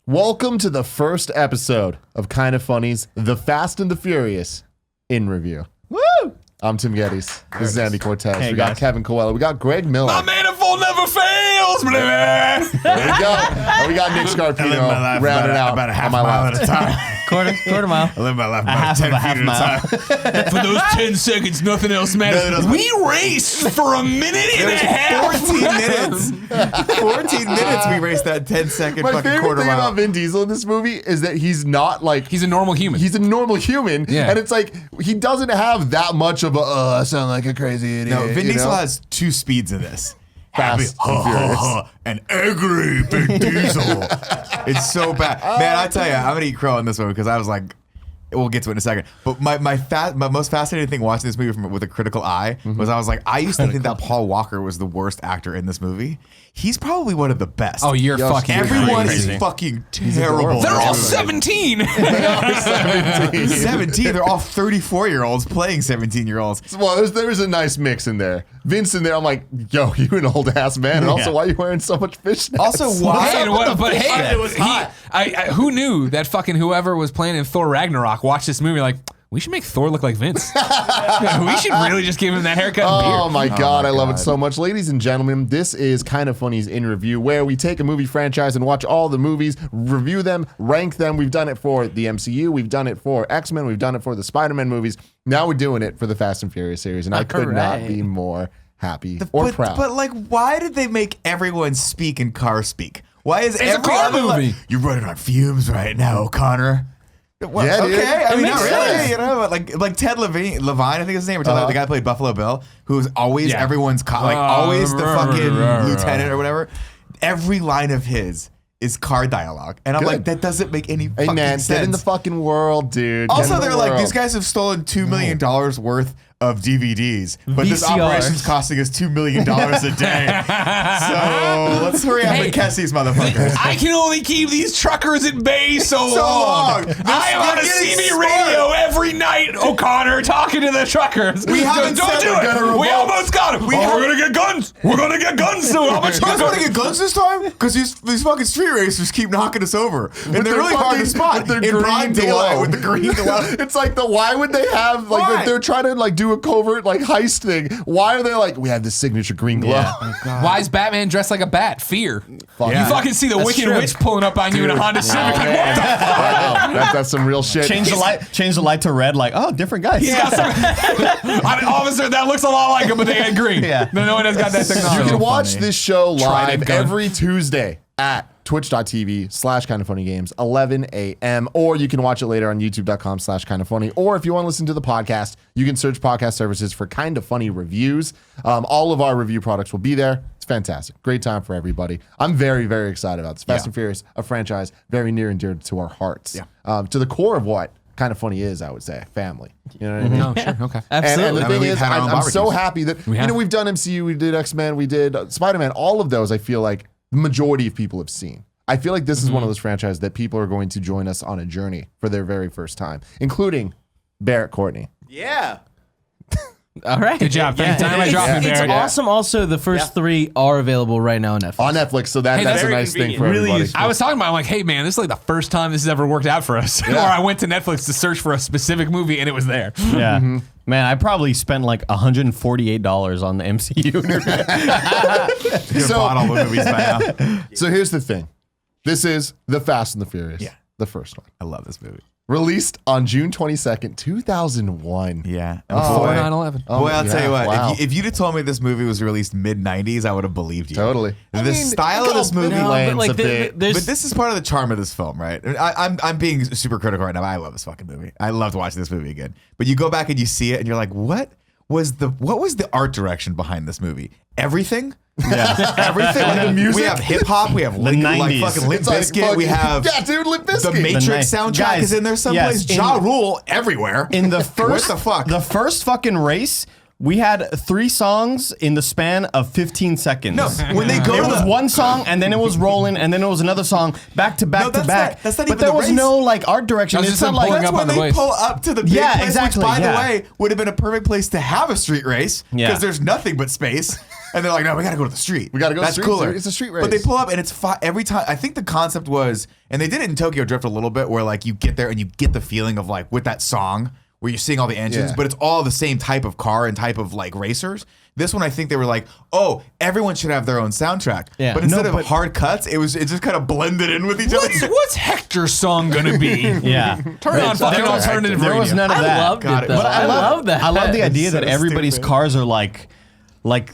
Welcome to the first episode of Kind of Funny's The Fast and the Furious in review. Woo! I'm Tim Gettys. This is Andy Cortez. Hey, we got guys. Kevin Coelho. We got Greg Miller. My manifold never fails, baby. There we go. And we got Nick Scarpino rounding out about a half on my mile left. at a time. Quarter mile. I live my life A about half 10 of a feet half at mile. a time. For those 10 seconds, nothing else matters. We raced for a minute and a half. 14 minutes. 14 minutes we raced that 10-second My fucking favorite quarter thing mile. about Vin Diesel in this movie is that he's not like... He's a normal human. He's a normal human, Yeah. and it's like he doesn't have that much of a I sound like a crazy idiot. No, Vin you Diesel know? has two speeds in this. Fast and furious. And angry Vin Diesel. It's so bad. Man, I tell you, I'm going to eat crow on this one because I was like, we'll get to it in a second. But my most fascinating thing watching this movie with a critical eye was I was like, I used to think that Paul Walker was the worst actor in this movie. He's probably one of the best. Oh, you're Yo, fucking Everyone crazy. is fucking terrible. adorable. They're all Everybody. 17. They are 17. 17. They're all 34-years-olds playing 17-year-olds. Well, there's a nice mix in there. Vince in there, I'm like, yo, you an old ass man, and also why are you wearing so much fishnets? Also, why? Hey, but hey, It was hot. who knew that fucking whoever was playing in Thor Ragnarok watched this movie like, we should make Thor look like Vince. We should really just give him that haircut and beard. Oh my God, I love it God. so much. Ladies and gentlemen, this is Kind of Funny's In Review, where we take a movie franchise and watch all the movies, review them, rank them. We've done it for the MCU, we've done it for X-Men, we've done it for the Spider-Man movies. Now we're doing it for the Fast and Furious series, and I could not be more happy or proud. But like, why did they make everyone speak in car speak? Why is It's a every car other movie. You're running on fumes right now, O'Connor. Well, Yeah, dude. okay. I It mean, makes not really. sense. You know, like Ted Levine, I think his name, or Ted, the guy who played Buffalo Bill, who's always Yeah. everyone's always the fucking lieutenant or whatever. Every line of his is car dialogue, and I'm Good. like, that doesn't make any Hey fucking man, sense. get in the fucking world, dude. Get Also, in the they're like, world. these guys have stolen $2 million worth of DVDs, but this VCRs. operation's costing us $2 million a day. So let's hurry up and catch these motherfuckers. I can only keep these truckers at bay so long. long. I am on a They're getting CB smart. radio every night, O'Connor, talking to the truckers. We haven't Don't said do we're it. gonna We revolt. almost got him. We're gonna get guns. We're gonna get guns soon. How much You guys want to get guns this time? Because these fucking street racers keep knocking us over. And they're their really hard to fucking- spot with their in green broad glow. daylight with the green glow. It's like why would they have like Why? if they're trying to like do a covert like heist thing? Why are they like we have this signature green glow? Why is Batman dressed like a bat? Fear. Fuck. You fucking see the Wicked true. Witch pulling up on you in a Honda Civic. Like, what the Wow, that's some real shit. Change the light to red. Like, oh, different guys. He's got some, I mean, officer, that looks a lot like him, but they had green. Yeah. No one has got that technology. You can watch this show Trident live gun. every Tuesday at twitch.tv/kindoffunnygames, 11 a.m. Or you can watch it later on youtube.com/kindoffunny. Or if you want to listen to the podcast, you can search podcast services for Kind of Funny Reviews. All of our review products will be there. It's fantastic. Great time for everybody. I'm very, very excited about this. Fast and Furious, a franchise very near and dear to our hearts. Yeah. To the core of what Kind of Funny is, I would say, family. You know what I mean? Oh, sure. Okay. And Absolutely. the I mean, thing we've is, had our own I'm so barbecues. happy that, have. we've done MCU, we did X-Men, we did Spider-Man, all of those I feel like the majority of people have seen. I feel like this is one of those franchises that people are going to join us on a journey for their very first time, including Barrett Courtney. Yeah. All right. Good job. Thank you. It's, Dropping it's Barrett. awesome. Also, the first three are available right now on Netflix. On Netflix, so Hey, that's that's a very nice thing for Really everybody. useful. I was talking about, I'm like, hey, man, this is like the first time this has ever worked out for us. Yeah. Where I went to Netflix to search for a specific movie and it was there. Yeah. Man, I probably spent like $148 on the MCU. You So- bought all the movies by now. So here's the thing. This is The Fast and the Furious, Yeah. the first one. I love this movie. Released on June 22nd, 2001. Yeah. Before 9/11. Oh, Boy, I'll tell you what. wow. If you'd have told me this movie was released mid-90s, I would have believed you. Totally. The style of this movie. No, lands but like a bit. there's But this is part of the charm of this film, right? I'm being super critical right now. I love this fucking movie. I loved watching this movie again. But you go back and you see it, and you're like, what was the art direction behind this movie? Everything. yeah. Everything. Like The music? We have hip hop. We have like 90s. fucking Limp It's like Bizkit. We fucking- have yeah, dude, Limp the Bizkit. Matrix soundtrack Guys, is in there someplace. yes, Ja Rule everywhere. in the first what the fuck? the first fucking race We had 3 songs in the span of 15 seconds. No, when they go it to was the- one song, and then it was rolling, and then it was another song, back to back No, to that's back. not- that's not but even there the was race. no like art direction. That was It's just not them like pulling up That's on when the they place. pull up to the big Yeah, place, exactly, which, by yeah. the way, would have been a perfect place to have a street race because Yeah. there's nothing but space. And they're like, no, we got to go to the street. We gotta go to the That's street. cooler. It's a street But they race. pull up and it's every time. I think the concept was, and they did it in Tokyo Drift a little bit, where like you get there and you get the feeling of like with that song where you're seeing all the engines, Yeah. but it's all the same type of car and type of like racers. This one, I think they were like, oh, everyone should have their own soundtrack. Yeah. But instead No, of but- hard cuts, it just kind of blended in with each other. What's Hector's song gonna be? Yeah. Turn on fucking There was- alternative There radio. was none of I that. loved Got it it. though. But I love that. I love the idea So that everybody's stupid. cars are like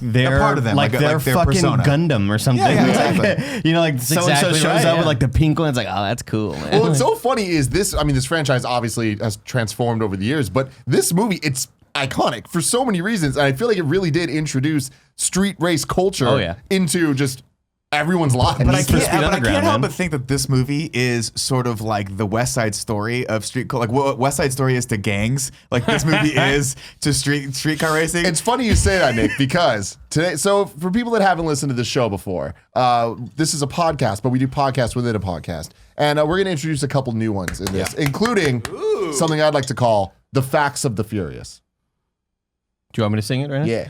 they're part of them, like like they're their fucking persona. Gundam or something. Yeah, Like, exactly. you know, like so and so exactly shows right, up yeah. with like the pink one. It's like, oh, that's cool, man. Well, what's so funny is this. I mean, this franchise obviously has transformed over the years, but this movie, it's iconic for so many reasons, and I feel like it really did introduce street race culture Oh, yeah. into just everyone's lives. But I for can't, Speed but I Underground, can't help man. but think that this movie is sort of like the West Side Story of street, like what West Side Story is to gangs. Like this movie is to streetcar racing. It's funny you say that, Nick, because today, so for people that haven't listened to the show before, this is a podcast, but we do podcasts within a podcast. And we're going to introduce a couple new ones in this, including something I'd like to call the Facts of the Furious. Do you want me to sing it right now? Yeah.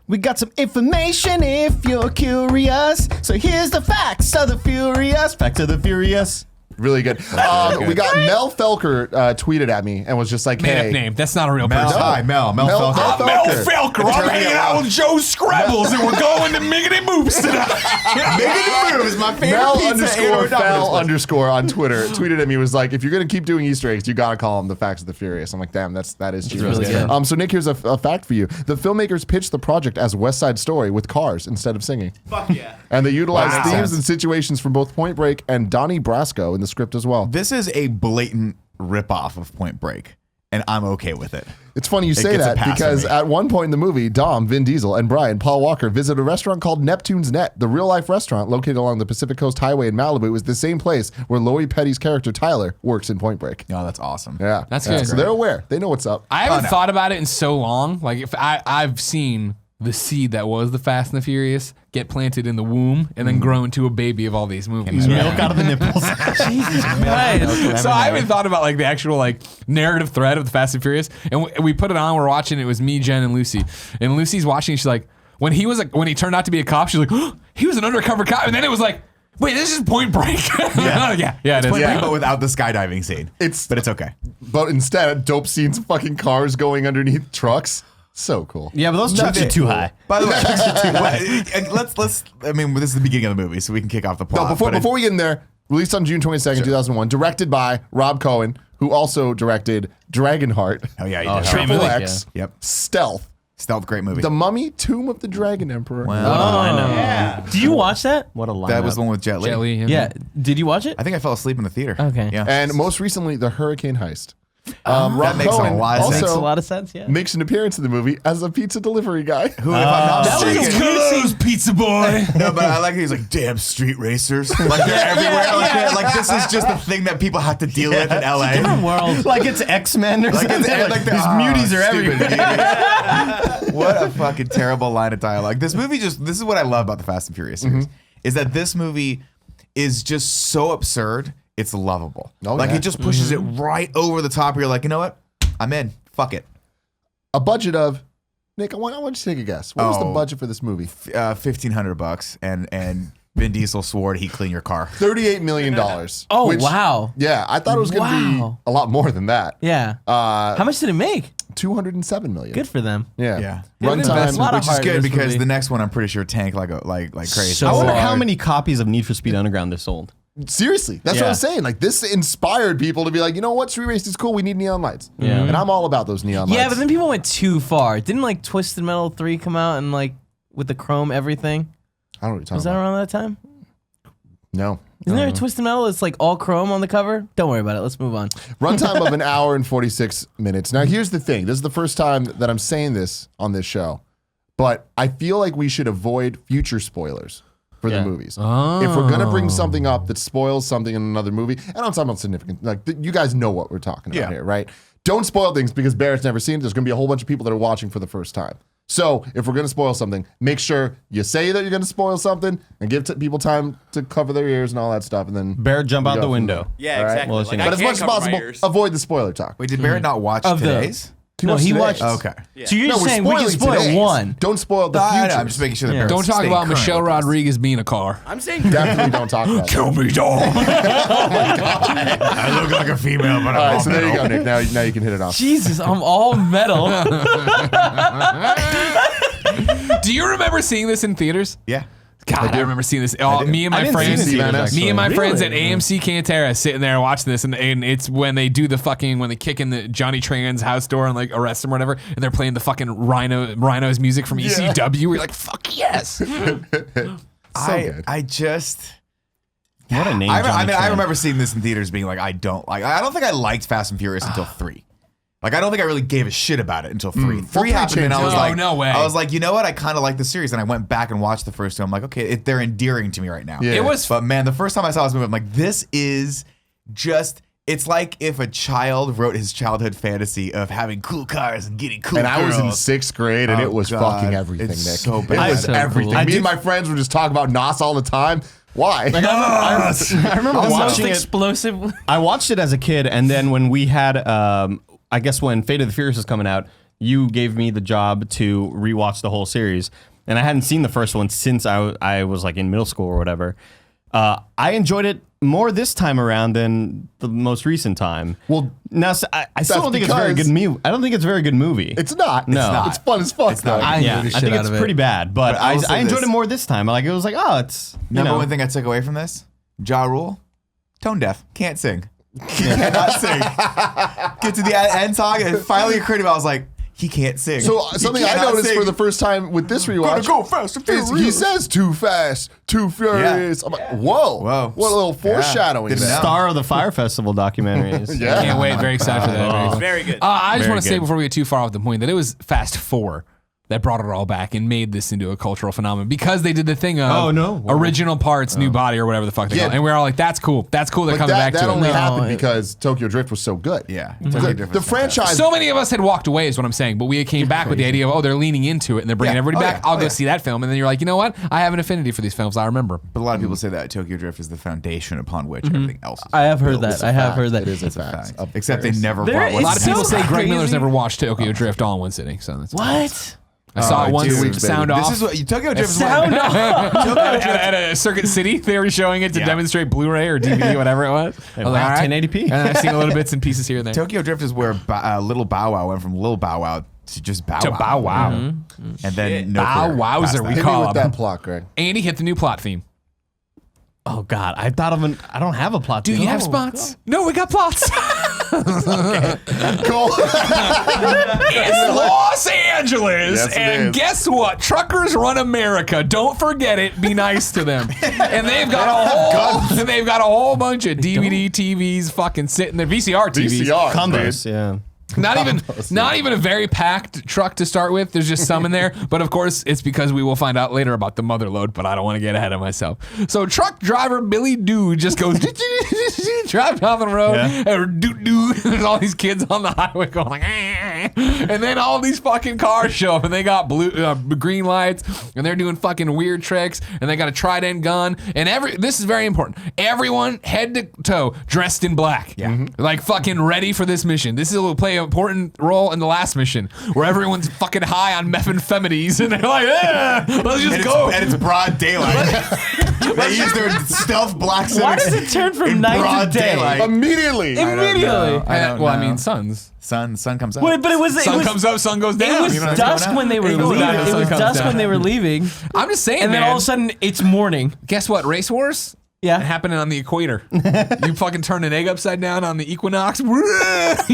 We got some information if you're curious. So here's the facts of the furious. Facts of the furious. Really good. We got Mel Felker tweeted at me and was just like, Made hey. up name. That's not a real Mel, person. hi, Mel Felker. Felker. Mel Felker. I'm hanging out with Joe Scrabbles, and we're going to Miggity Moves tonight. Miggity Moves, my favorite Mel pizza underscore and Fel underscore on Twitter tweeted at me, was like, if you're gonna keep doing Easter eggs, you gotta call them the Facts of the Furious. I'm like, damn, that is true. really good. So Nick, here's a fact for you: the filmmakers pitched the project as West Side Story with cars instead of singing. Fuck yeah. And they utilized Wow. themes and situations from both Point Break and Donnie Brasco in the script as well. This is a blatant ripoff of Point Break, and I'm okay with it. It's funny you say gets a that pass because from me. at one point in the movie, Dom, Vin Diesel, and Brian, Paul Walker, visit a restaurant called Neptune's Net. The real-life restaurant located along the Pacific Coast Highway in Malibu is the same place where Lori Petty's character Tyler works in Point Break. No, that's awesome. Yeah, That's good. So they're aware. They know what's up. I haven't no. thought about it in so long. Like if I've seen the seed that was the Fast and the Furious get planted in the womb and then grow into a baby of all these movies. Milk out of the nipples. Jesus Christ. So I haven't thought about like the actual like narrative thread of the Fast and Furious, and we put it on. We're watching. It was me, Jen, and Lucy. And Lucy's watching. She's like, when he turned out to be a cop, she's like, oh, he was an undercover cop. And then it was like, wait, this is Point Break. yeah, it is. Point Break, but without the skydiving scene. But it's okay. But instead, dope scenes of fucking cars going underneath trucks. So cool. Yeah, but those trucks are too high. By the way, let's. I mean, this is the beginning of the movie, so we can kick off the plot. No, before we get in there, released on June 22nd, 2001, directed by Rob Cohen, who also directed Dragonheart, oh yeah, you did. Triple movie. X, Yep. Stealth, Stealth, great movie. The Mummy, Tomb of the Dragon Emperor. Oh, I know. Do you watch that? What a lineup. That was the one with Jet Li. Jet Li, Yeah. Did you watch it? I think I fell asleep in the theater. Okay. Yeah. And most recently, The Hurricane Heist. Rob makes a Cohen lot of also sense. Makes a lot of sense, yeah. makes an appearance in the movie as a pizza delivery guy. Who, if I'm not mistaken, Close, pizza boy. no, but I like he's like, damn street racers, like they're everywhere. Like this is just the thing that people have to deal with in LA. Different world. like it's X-Men or Like, something. it's, These muties are everywhere. What a fucking terrible line of dialogue. This is what I love about the Fast and Furious series, is that this movie is just so absurd, it's lovable. Oh, like yeah. it just pushes it right over the top. You're like, you know what? I'm in. Fuck it. A budget of, Nick, I want you to take a guess. What was the Oh. budget for this movie? $1,500 and Vin Diesel swore he'd clean your car. $38 million. Oh, which- wow. Yeah, I thought it was going to be Wow. a lot more than that. Yeah. How much did it make? $207 million. Good for them. Yeah. Yeah. Runtime. A lot of Which is heart in good this because movie. the next one I'm pretty sure tanked like crazy. So I wonder how hard. many copies of Need for Speed Underground they sold. Seriously, that's what Yeah. I'm saying. Like, this inspired people to be like, you know what, street race is cool. We need neon lights. Yeah. And I'm all about those neon lights. Yeah, but then people went too far. Didn't like Twisted Metal 3 come out and like with the chrome everything? I don't know what you're Was talking that about. around that time? No. Isn't there a Twisted Metal that's like all chrome on the cover? Don't worry about it. Let's move on. Runtime of an hour and 46 minutes. Now, here's the thing. This is the first time that I'm saying this on this show, but I feel like we should avoid future spoilers for the Yeah. movies. If we're going to bring something up that spoils something in another movie, and I'm talking about significant, like you guys know what we're talking about Yeah. here, right? don't spoil things because Barrett's never seen it. There's going to be a whole bunch of people that are watching for the first time. So if we're going to spoil something, make sure you say that you're going to spoil something and give people time to cover their ears and all that stuff. And then Barrett, jump out the window. Yeah, All right. exactly. Well, Like, but I But as can't much as cover my possible, ears. avoid the spoiler talk. Wait, did Barrett not watch Of the- today's? No, he today. watched. Okay. So you're No, just we're saying we can spoiling spoil today's. one. Don't spoil the I future. know, I'm just making sure that Yeah. Barrett's Don't talk staying about current Michelle with us. Rodriguez being a car. I'm saying Definitely don't talk about that. Me, dog. I look like a female, but All right, so there you go, Nick. Now you can hit it off. Jesus, I'm all metal. Do you remember seeing this in theaters? Yeah. God, I remember seeing this. Oh, me and I my didn't see friends, this in theaters, me and my actually. friends at Really? AMC Cantera sitting there watching this, and it's when they do the fucking when they kick in the Johnny Tran's house door and like arrest him or whatever, and they're playing the fucking Rhino's music from ECW. We're like, fuck yes. good. I just. What a name. I Johnny Tran. remember seeing this in theaters being like, I don't think I liked Fast and Furious until 3. Like, I don't think I really gave a shit about it until 3. 3 happened and I was No, like, no way. I was like, you know what? I kind of like the series. And I went back and watched the first two. I'm like, okay, they're endearing to me right now. Yeah. It was But man, the first time I saw this movie, I'm like, this is just, it's like if a child wrote his childhood fantasy of having cool cars and getting cool And I was in girls. 6th grade, and Oh, it was God. fucking everything, It's Nick. so It bad. was So everything. cool. Me and my friends would just talk about Nos all the time. Why? I remember The most watching it. explosive. I watched it as a kid, and then when we had, I guess when Fate of the Furious was coming out, you gave me the job to rewatch the whole series, and I hadn't seen the first one since I was like in middle school or whatever. I enjoyed it more this time around than the most recent time. Well, now I still don't think it's a very because- good movie. I don't think it's a very good movie. It's not. No. It's not. It's fun as fuck, though. I yeah, enjoyed the I shit think out it's of it. pretty bad, but I will say I enjoyed this. it more this time. Like it was like, oh, it's you Number know. one thing I took away from this, Ja Rule, tone deaf, can't sing. He cannot sing. Get to the end song, and it finally occurred to me, I was like, he can't sing. So He something I cannot noticed sing. for the first time with this rewatch Gotta go fast and is he furious. says too fast, too furious. I'm like, whoa, Whoa. what a little Yeah. foreshadowing Didn't there. know. Star of the Fire Festival documentaries. Yeah. Can't wait. Very excited for that. very good. I just Very want to say good. before we get too far off the point that it was Fast 4 that brought it all back and made this into a cultural phenomenon because they did the thing of Oh, no. original parts, new body, or whatever the fuck they Yeah. call it. And we were all like, that's cool. That's cool. They're But coming back that to only it. happened it- because Tokyo Drift was so good. Yeah. The, Totally different. the franchise. So many of us had walked away is what I'm saying, but we came back with the idea of, oh, they're leaning into it and they're bringing Yeah. everybody Oh, back. yeah. I'll Oh, go yeah. see that film. And then you're like, you know what? I have an affinity for these films. I remember. But a lot of people say that Tokyo Drift is the foundation upon which everything else is. I have heard It's that. a I have fact. heard that. It is a It's a fact. fact. Except they never There brought is A lot of so people say Greg crazy. Miller's never watched Tokyo Drift all in one sitting. So that's What? I saw it once. dude, Sound baby. off. This is what Tokyo Drift is Sound off. at a Circuit City, they were showing it to Yeah. demonstrate Blu-ray or DVD, whatever it was. I was like, wow, all right. 1080p. And I've seen little bits and pieces here and there. Tokyo Drift is where Little Bow Wow went from Little Bow Wow to just Bow To Wow. Bow Wow. And then no Bow career Wowzer, past we that. Hit me call with him. that plot, Greg. Andy, hit the new plot theme. Oh God, I thought of I don't have a plot. Do you have spots? No, we got plots. Cool. It's Los Angeles, Yes, it and is. guess what? Truckers run America. Don't forget it. Be nice to them. And they've got a whole bunch of DVD TVs fucking sitting there. VCR TVs. VCR. Combos, dude. yeah. Not even a very packed truck to start with. There's just some in there. But of course, it's because we will find out later about the mother load, but I don't want to get ahead of myself. So truck driver Billy Doo just goes drive down the road and doo. There's all these kids on the highway going like, and then all these fucking cars show up and they got green lights and they're doing fucking weird tricks and they got a trident gun and this is very important. Everyone head to toe dressed in black. Yeah. Like fucking ready for this mission. This will play an important role in the last mission where everyone's fucking high on methamphetamines and they're like, let's just go. And it's broad daylight. They use their stealth black Why Civics does it turn from in night broad to day? daylight. Immediately. Immediately. I mean, suns. Sun comes up. Wait, but it was Sun comes up, sun goes down. It was You know what I'm dusk saying? when they were It goes leaving. down, It sun was comes dusk down. when they were leaving, I'm just saying, and then man. all of a sudden it's morning. Guess what? Race wars? Yeah. Happening on the equator. You fucking turn an egg upside down on the equinox. You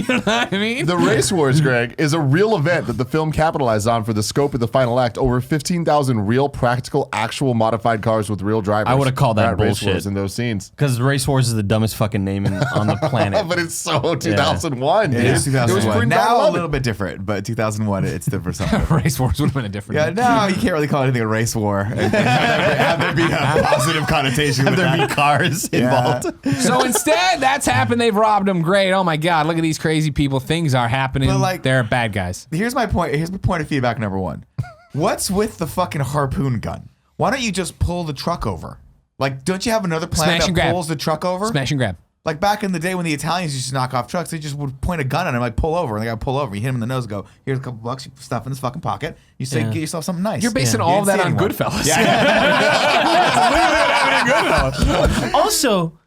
know what I mean? The Race Wars, Greg, is a real event that the film capitalized on for the scope of the final act. Over 15,000 real, practical, actual modified cars with real drivers. I would've called that at Race bullshit. Wars in those scenes. Because Race Wars is the dumbest fucking name on the planet. But it's so 2001, dude. It is It was 2001. pre- Now a 9/11. little bit different, but 2001, it's different. Something. Race wars would have been a different Yeah, no, you can't really call anything a race war. And have there be a positive connotation with that. be cars involved. So instead, that's happened. They've robbed him. Great. Oh my God. Look at these crazy people. Things are happening. But, like, they're bad guys. Here's my point of feedback number one. What's with the fucking harpoon gun? Why don't you just pull the truck over? Like, don't you have another plan Smash and that grab. pulls the truck over? Smash and grab. Like back in the day when the Italians used to knock off trucks, they just would point a gun at him, like pull over, and they got to pull over. You hit him in the nose, go, here's a couple bucks, you stuff in this fucking pocket. You say, get yourself something nice. You're basing all of that on Goodfellas. Also,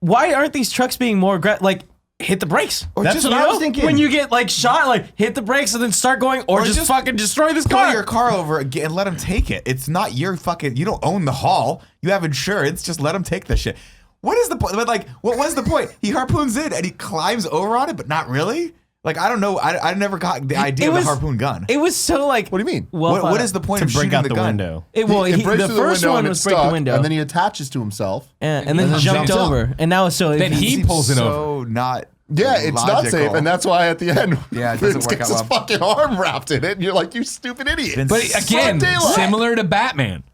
why aren't these trucks being more like hit the brakes? Or That's just, what I was thinking. When you get like shot, like hit the brakes and then start going, or just fucking destroy this pull car. your car over and let him take it. It's not your fucking. You don't own the haul. You have insurance. Just let him take the shit. What is the point? But like, what was the point? He harpoons in and he climbs over on it, but not really. Like, I don't know. I never got the idea of the harpoon gun. It was so like. What do you mean? Well, What is the point To of break shooting out the the gun? window. It the breaks through first window one and was it's break the stuck, window, and then he attaches to himself. and then then jumped jumps up. over, and now so Then he Seems pulls it over. so not. Yeah, it's not safe, and that's why at the end, Yeah, it Vince doesn't work gets out his well. fucking arm wrapped in it, and you're like, you stupid idiot. Vince- But again, Broad daylight. similar to Batman.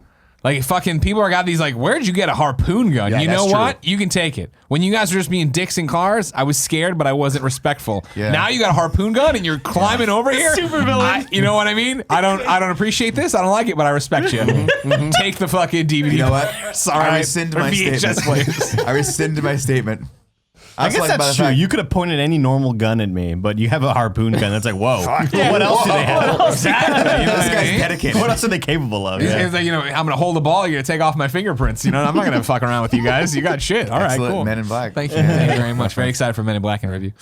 Like fucking people are got these like, where'd you get a harpoon gun? Yeah, you know that's what? You can take it. When you guys were just being dicks in cars, I was scared, but I wasn't respectful. Yeah. Now you got a harpoon gun and you're climbing over here. Super villain. You know what I mean? I don't appreciate this. I don't like it, but I respect you. Take the fucking DVD. You know what? player. Sorry, I rescind my VHS statement. players. I rescind my statement. I guess that's true. You could have pointed any normal gun at me, but you have a harpoon gun. That's like, whoa. What else do they have? Exactly. You know This what I guy's mean? dedicated. What else are they capable of? It's like, I'm gonna hold the ball. You're gonna take off my fingerprints. I'm not gonna fuck around with you guys. You got shit. All right, Excellent. cool. Men in Black. Thank you. Thank you very much. Very excited for Men in Black in review.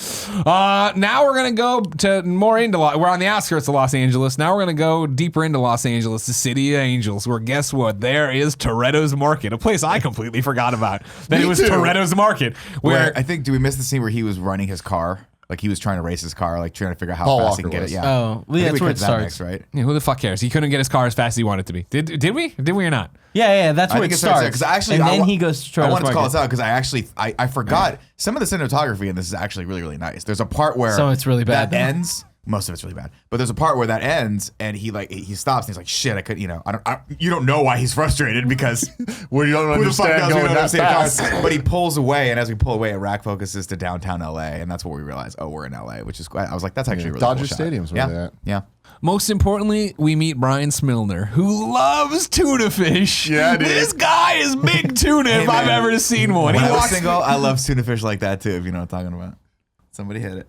Now we're gonna go to more into. We're on the outskirts of Los Angeles. Now we're gonna go deeper into Los Angeles, the city of angels. Where guess what? There is Toretto's Market, a place I completely forgot about. That Me it was too. Toretto's Market. Where I think, do we miss the scene where he was running his car? Like he was trying to race his car, like trying to figure out how Paul fast he Walker can get was. it. Yeah. Oh, well, I think that's we where cut it that starts. next, right? Yeah, who the fuck cares? He couldn't get his car as fast as he wanted to be. Did we? Did we or not? Yeah, that's where I think it it starts starts. because actually, and I then wa- he goes to I Toretto's wanted to call Market. this out because I forgot some of the cinematography in this is actually really, really nice. There's a part where Some of it's really bad, that though. ends. Most of it's really bad, but there's a part where that ends and he stops and he's like, "Shit, I could, you don't know why he's frustrated because Where you don't who the fuck understand knows? We going don't that understand fast. cars." But he pulls away, and as we pull away, a rack focuses to downtown LA, and that's where we realize, oh, we're in LA, which is I was like, that's actually a really Dodger cool shot. Stadium's where yeah, they're at. yeah. Most importantly, we meet Brian Smilner, who loves tuna fish. Yeah, dude. This guy is big tuna if I've man. ever seen one. When He I was walks. single, I love tuna fish like that too. If you know what I'm talking about. Somebody hit it.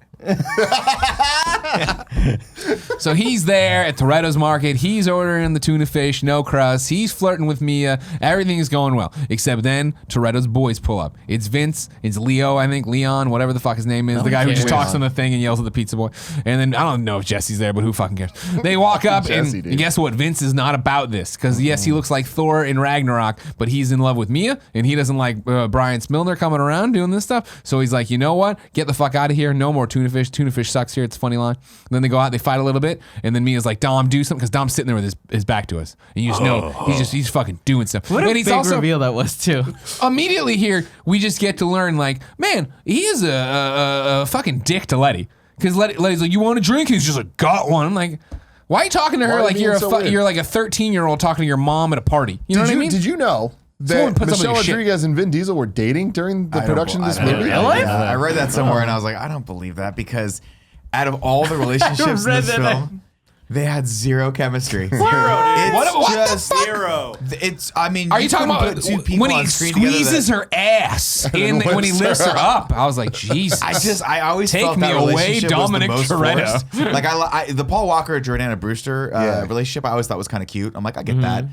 So he's there at Toretto's Market. He's ordering the tuna fish, no crust. He's flirting with Mia. Everything is going well. Except then Toretto's boys pull up. It's Vince. It's Leo, I think. Leon, whatever the fuck his name is. The guy who just talks on the thing and yells at the pizza boy. And then I don't know if Jesse's there, but who fucking cares? They walk up Jesse, and dude. guess what? Vince is not about this. Because yes, he looks like Thor in Ragnarok, but he's in love with Mia and he doesn't like Brian Smilner coming around doing this stuff. So he's like, you know what? Get the fuck out of here. No more tuna fish. Tuna fish sucks here. It's a funny line. And then they go out, they fight a little bit, and then Mia's like, Dom, do something, because Dom's sitting there with his back to us. And you just know he's fucking doing stuff. What a and he's big also reveal that was too. immediately here, we just get to learn, like, man, he is a fucking dick to Letty. Because Letty's like, you want a drink? He's just like, got one. I'm like, why are you talking to Why her are like you you're being so weird? you're like a 13-year-old talking to your mom at a party? You know what I mean? Did you know Someone that puts up with Michelle your shit. Rodriguez and Vin Diesel were dating during the production of this movie? I read that somewhere and I was like, I don't believe that because out of all the relationships in this film, they had zero chemistry. Zero. It's What the just fuck? Zero. It's. I mean, Are you talking couldn't about put two people when he on screen together squeezes that- her ass in when he lifts her up? I was like, Jesus. I always Take felt me that away, relationship Dominic was the most Toretto. forced. Like the Paul Walker Jordana Brewster Yeah. relationship, I always thought was kind of cute. I'm like, I get that.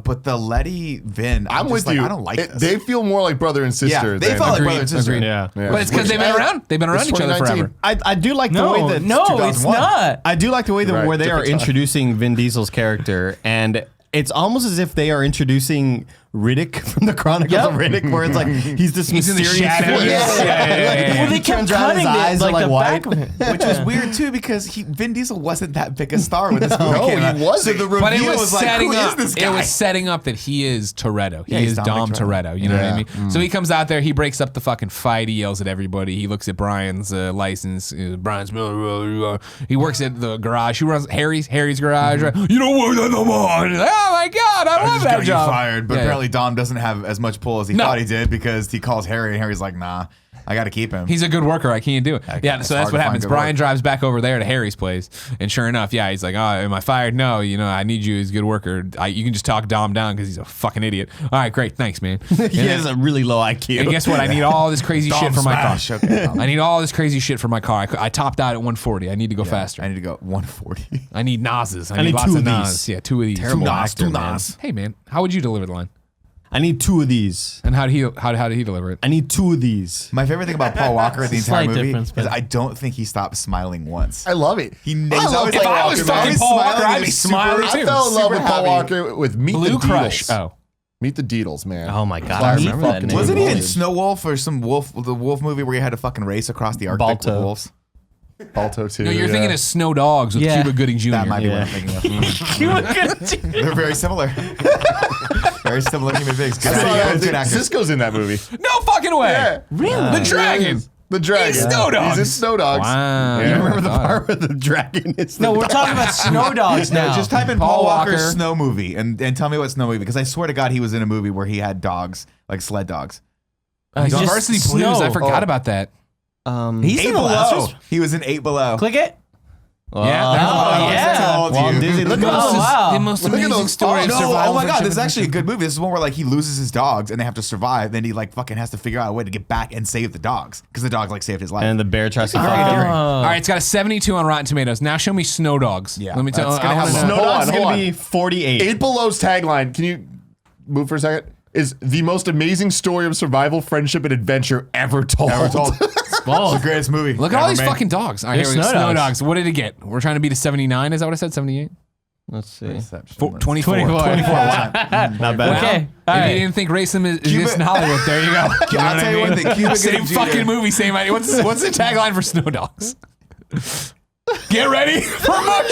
But the Letty Vin, I'm with like, you. I don't like this. They feel more like brother and sister. yeah, they than- felt like Agreed, brother and sister. agreed. Yeah. But it's because they've been around. They've been around It's each other 2019. forever. I do like the No, way that no, it's 2001. not. I do like the way that Right, where they are different time. introducing Vin Diesel's character, and it's almost as if they are introducing Riddick from the Chronicles of Riddick, where it's like he's this He's in the mysterious shadows. figure. Yeah. Well, they kept turns around, his cutting eyes it, are like the back white. of it. Which was weird too because Vin Diesel wasn't that big a star when this movie No, came out. he wasn't. So the But it review was, was like, setting who up. is this guy? It was setting up that he is Toretto. He Yeah, he's is Dom Dominic Toretto. You know what I Yeah. mean? So he comes out there. He breaks up the fucking fight. He yells at everybody. He looks at Brian's license. Brian's Miller. He works at the garage. He runs Harry's garage. Right? You don't work that no more. And he's like, oh my god, I love just that got you job. fired, but Yeah, apparently Dom doesn't have as much pull as he No. thought he did because he calls Harry and Harry's like, nah, I got to keep him. He's a good worker. I can't do it. Yeah, it's so hard that's to what find happens. good Brian work. drives back over there to Harry's place, and sure enough, yeah, he's like, "Oh, am I fired? No, I need you as a good worker. You can just talk Dom down because he's a fucking idiot. All right, great, thanks, man." He has a really low IQ. And guess what? I need all this crazy Dom shit for my car. smash. Okay, Dom. I need all this crazy shit for my car. I topped out at 140. I need to go faster. I need to go 140. I need NOSes. I need need lots two of of these. NOS. Yeah, 2 of these. Terrible Nas, actor, two man. Nas. Hey, man, how would you deliver the line? I need 2 of these. And how did he deliver it? I need 2 of these. My favorite thing about Paul Walker in the entire Slight movie difference, is but- I don't think he stopped smiling once. I love it. He's I love always Paul If I was Walker, fucking man. Paul Walker, smiling I'd be is smiling super- too. I fell in love super with Paul happy. Walker with Meet Blue the Crush. Deedles. Oh. Meet the Deedles, man. Oh my god, I Classic remember that fucking name. Wasn't he in Knowledge. Snow Wolf or the wolf movie where he had to fucking race across the Arctic Balto. with wolves? Balto too. No, you're yeah. thinking of Snow Dogs with Yeah. Cuba Gooding Jr. That might be what I'm Yeah. thinking of. They're very similar. Very similar human beings. Good I saw that. actors. Good actors. Cisco's in that movie. No fucking way. Yeah. Really? The Dragon. The Dragon. He's Snow Dogs. He's in Snow Dogs. Wow. Yeah. You Remember the part where the dragon is No, we're talking about Snow Dogs No, now. just type in Paul Paul Walker's Walker. snow movie and tell me what snow movie because I swear to God he was in a movie where he had dogs like sled dogs. He's just Varsity Snow. Blues. I forgot Oh. about that. He's in the last one. He was in 8 Below. Click it. Yeah. Oh, yeah. Told Walt you. Disney, look at Oh, those. wow. The most Look at amazing those story of stars. No, survival. oh my God, friendship, this is and actually a good movie. This is one where like he loses his dogs and they have to survive. Then he like fucking has to figure out a way to get back and save the dogs because the dogs like saved his life. And the bear tries to Very fight endearing. him. All right, it's got a 72 on Rotten Tomatoes. Now show me Snow Dogs. Yeah, Let me tell that's you. gonna have Snow Hold Dog's on, gonna hold be 48. Eight Below's tagline. Can you move for a second? Is the most amazing story of survival, friendship, and adventure ever told. Ever told. It's the greatest movie. Look at all ever these made. fucking dogs. All right, They're here we go. Snow Snow Dogs. Dogs. What did it get? We're trying to beat a 79. Is that what I said? 78? Let's see. 24. 24. 24. Wow. Not bad. Well, Okay. If All right. you didn't think racism is Cuba- in Hollywood, there you go. You know I'll what I tell you mean? one thing. Cuba Same Gooding Jr. fucking movie, same idea. What's the tagline for Snow Dogs? Get ready for much.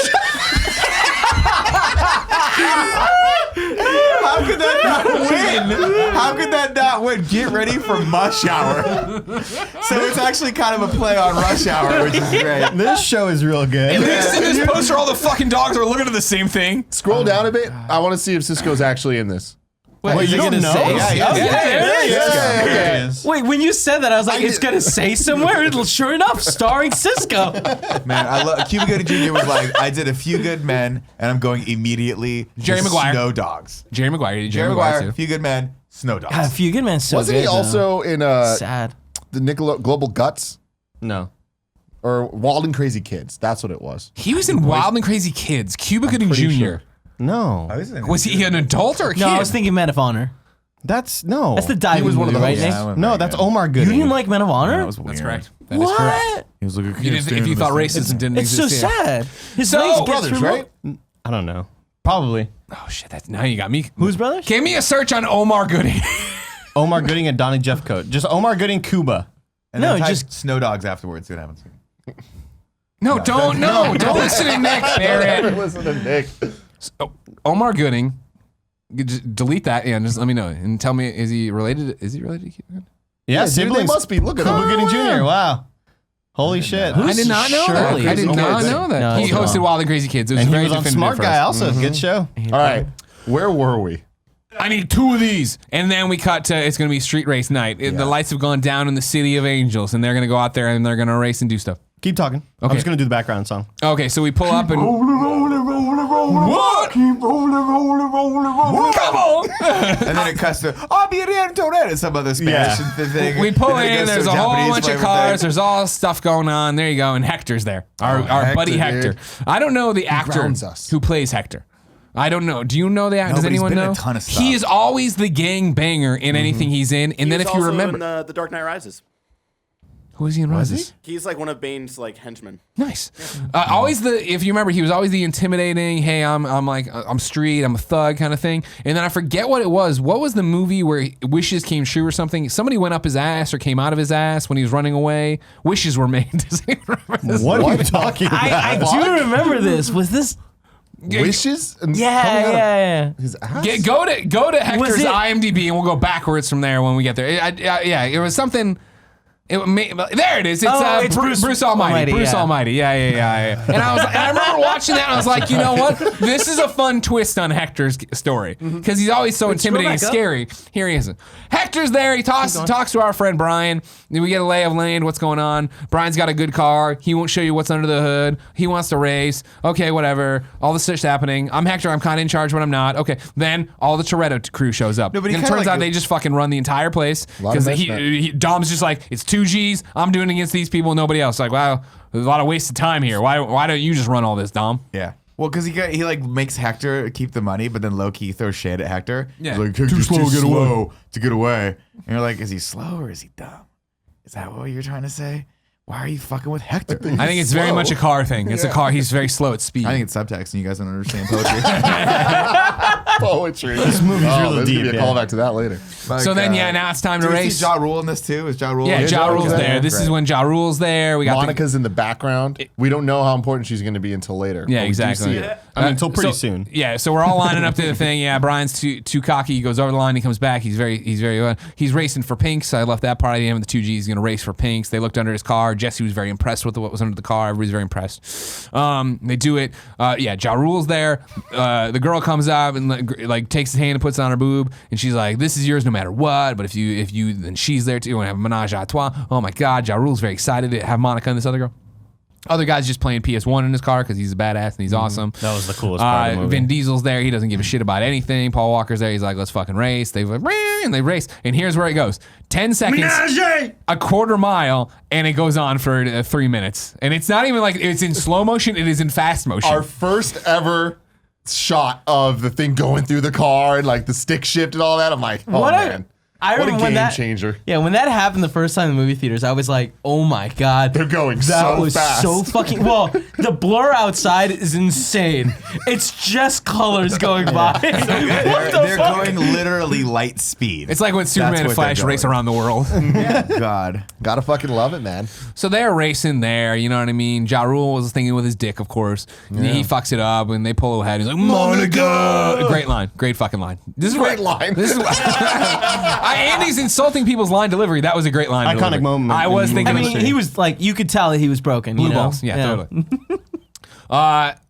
How could that not win? How could that not win? Get ready for Mush Hour. So it's actually kind of a play on Rush Hour, which is great. This show is real good. At least in this poster, all the fucking dogs are looking at the same thing. Scroll down a bit. I want to see if Cisco's actually in this. Wait, you don't know? Say, Yeah, there he is. Wait, when you said that, I was like, it's gonna say somewhere. Sure enough, starring Cisco. Man, I love Cuba Gooding Jr. was like, I did A Few Good Men, and I'm going immediately to Jerry Maguire. Snow Dogs. Jerry Maguire. Jerry Maguire, A too. Few Good Men, Snow Dogs. God, A Few Good Men. So Wasn't good, he also in sad? the Global Guts No. or Wild and Crazy Kids? That's what it was. He was in Wild and Crazy Kids. Cuba Gooding Jr. pretty sure. No. Was he an adult or a kid? No, I was thinking Men of Honor. That's no. That's the diving was one of movie, the right, hosts. Nick? No, that's Omar You Gooding. didn't like Men of Honor? That was weird. That's correct. That is correct. What? He was looking You didn't, if you thought racism didn't It's so exist. yeah. sad. His So- legs gets Brothers, removed. right? I don't know. Probably. Oh shit! That's now you got me. Who's brothers? Give me a search on Omar Gooding. Omar Gooding and Donnie Jeffcoat. Just Omar Gooding, Cuba. And No, then type just- Snow Dogs afterwards. See what happens. Don't listen to Nick Barrett. Listen to Nick. Omar Gooding. You just delete that and just let me know and tell me is he related to Cuba Gooding? Yeah, Dude, they siblings. must be. Look at Cuba them. Gooding Jr. Wow. Holy shit. I did not know that. Shirley? I did Okay, not then. know that. No, He it's hosted wrong. Wild and Crazy Kids. It was And he very was on definitive Smart for Guy us. also. Good show. All right. Where were we? I need 2 of these. And then we cut to it's going to be street race night. The lights have gone down in the City of Angels and they're going to go out there and they're going to race and do stuff. Keep talking. I'm Okay. just going to do the background song. Okay, so we pull up and What? Keep rolling. come on. And then it cuts to "I'll be and some other Spanish thing. We pull And then it in, goes to there's a Japanese whole bunch of flavor cars, thing. there's all stuff going on. There you go. And Hector's there. Our Hector, buddy Hector. dude. I don't know the actor grounds us. who plays Hector. I don't know. Do you know the actor? No, Does but he's anyone been in know? a ton of stuff. He is always the gang banger in anything he's in. And He then was if you also remember, in the Dark Knight Rises. Who is he in Rises? He's like one of Bane's like henchmen. Nice. Always if you remember, he was always the intimidating. Hey, I'm street. I'm a thug kind of thing. And then I forget what it was. What was the movie where wishes came true or something? Somebody went up his ass or came out of his ass when he was running away. Wishes were made. Does anyone remember this? What are you talking about? I do remember this. Was this? Wishes? And coming out of Yeah. His ass? Go to Hector's it- IMDb and we'll go backwards from there when we get there. It was something. There it is. It's, It's Bruce Almighty. Bruce yeah. Almighty. Yeah. And I remember watching that and I was like, you know what? This is a fun twist on Hector's story because he's always so intimidating and back up. scary. Here he is. Hector's there. He talks to our friend Brian. We get a lay of land. What's going on? Brian's got a good car. He won't show you what's under the hood. He wants to race. Okay, whatever. All this shit's happening. I'm Hector. I'm kind of in charge, but I'm not. Okay. Then all the Toretto crew shows up. No, but he and it kinda turns like- out they just fucking run the entire place lot of because mess Dom's just like, it's 2 G's. I'm doing it against these people. Nobody else. Like, wow, there's a lot of wasted time here. Why don't you just run all this, Dom? Yeah. Well, because he like makes Hector keep the money, but then low key throws shade at Hector. Yeah. He's like, Hector's too slow to get away. And you're like, is he slow or is he dumb? Is that what you're trying to say? Why are you fucking with Hector? I think it's very slow. much a car thing. It's a car. He's very slow at speed. I think it's subtext and you guys don't understand poetry. Poetry. This movie's really there's deep, gonna be a yeah. callback to that later. So then, now it's time to Do we race. see Ja Rule in this too? Is Ja Rule? Yeah, Ja Rule's okay. there. This is when Ja Rule's there. We got Monica's in the background. We don't know how important she's going to be until later. Yeah, but we do exactly. see it. I mean, until pretty so- soon. Yeah, so we're all lining up to the thing. Yeah, Brian's too cocky. He goes over the line. He comes back. He's racing for pinks. I left that part. I didn't have the 2Gs. He's going to race for pinks. They looked under his car. Jesse was very impressed with what was under the car. Everybody's very impressed. They do it. Ja Rule's there. The girl comes up and like takes his hand and puts it on her boob, and she's like, "This is yours no matter what." But if you, then she's there too. And have a menage a trois. Oh my God, Ja Rule's very excited to have Monica and this other girl. Other guy's just playing PS1 in his car because he's a badass and he's awesome. That was the coolest part of the movie. Vin Diesel's there. He doesn't give a shit about anything. Paul Walker's there. He's like, let's fucking race. They race. And here's where it goes. 10 seconds, a quarter mile, and it goes on for 3 minutes. And it's not even like it's in slow motion. It is in fast motion. Our first ever shot of the thing going through the car and like the stick shift and all that. I'm like, oh man. I What a remember when game that changer. Yeah, when that happened the first time in the movie theaters, I was like, "Oh my God, They're going that so was fast." so fucking well." The blur outside is insane. It's just colors going by. They're going literally light speed. It's like when Superman and what Flash they're race going. around the world. God. Gotta fucking love it, man. So they're racing there, you know what I mean? Ja Rule was thinking with his dick, of course. He fucks it up and they pull ahead. He's like, Monica! Great line. Great fucking line. This is Great line. This is Andy's insulting people's line delivery. That was a great line Iconic delivery. moment I in was movie thinking I mean, history. he was like, you could tell that he was broken. blue you know? balls. Yeah, totally.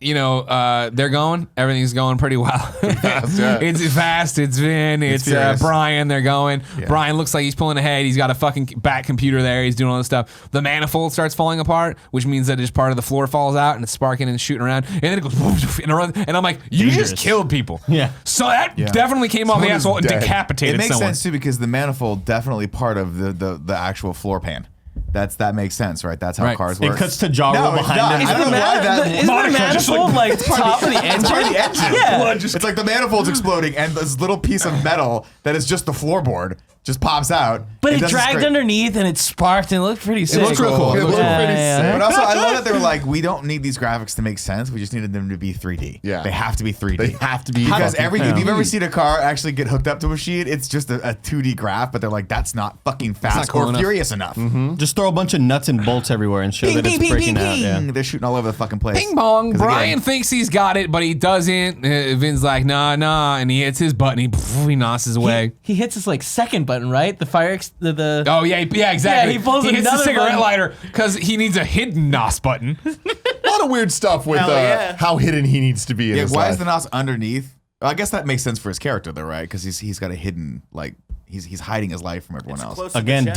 They're going. Everything's going pretty well. Fast, yeah. It's fast. It's Vin. It's furious. Brian. They're going. Yeah. Brian looks like he's pulling ahead. He's got a fucking back computer there. He's doing all this stuff. The manifold starts falling apart, which means that just part of the floor falls out and it's sparking and shooting around. And then it goes and it runs. And I'm like, you Dangerous. just killed people. Yeah. So that Yeah. definitely came off the Someone is asshole and dead. decapitated It makes someone. sense too because the manifold definitely part of the actual floor pan. That makes sense, right? That's how Right. cars It work. cuts to Ja Rule No, it's behind not. him. I don't know why that. Isn't the Monica just, manifold like top of the engine? It's part of the engine. Yeah. It's like the manifold's exploding and this little piece of metal that is just the floorboard just pops out. But it does this dragged great- underneath and it sparked and it looked pretty sick. looks real cool. It looked Yeah, pretty yeah. sick. But also, I love that they were like, we don't need these graphics to make sense. We just needed them to be 3D. Yeah. They have to be 3D. They have to be. Because fucking if you've 3D. ever seen a car actually get hooked up to a machine, it's just a 2D graph, but they're like, that's not fucking fast cool or enough. furious enough. Just throw a bunch of nuts and bolts everywhere and show that it's breaking out. Yeah. They're shooting all over the fucking place. Ping pong. 'Cause Brian again, thinks he's got it, but he doesn't. Vin's like, nah, and he hits his button. He nosses away. He hits his like second button, right? The fire, the Oh yeah, exactly. Yeah, he pulls hits the another cigarette button. lighter because he needs a hidden NOS button. a lot of weird stuff with Hell yeah. how hidden he needs to be in yeah, his why life. is the NOS underneath? Well, I guess that makes sense for his character, though, right? Because he's got a hidden, like, he's hiding his life from everyone else. Close to the Again, chest.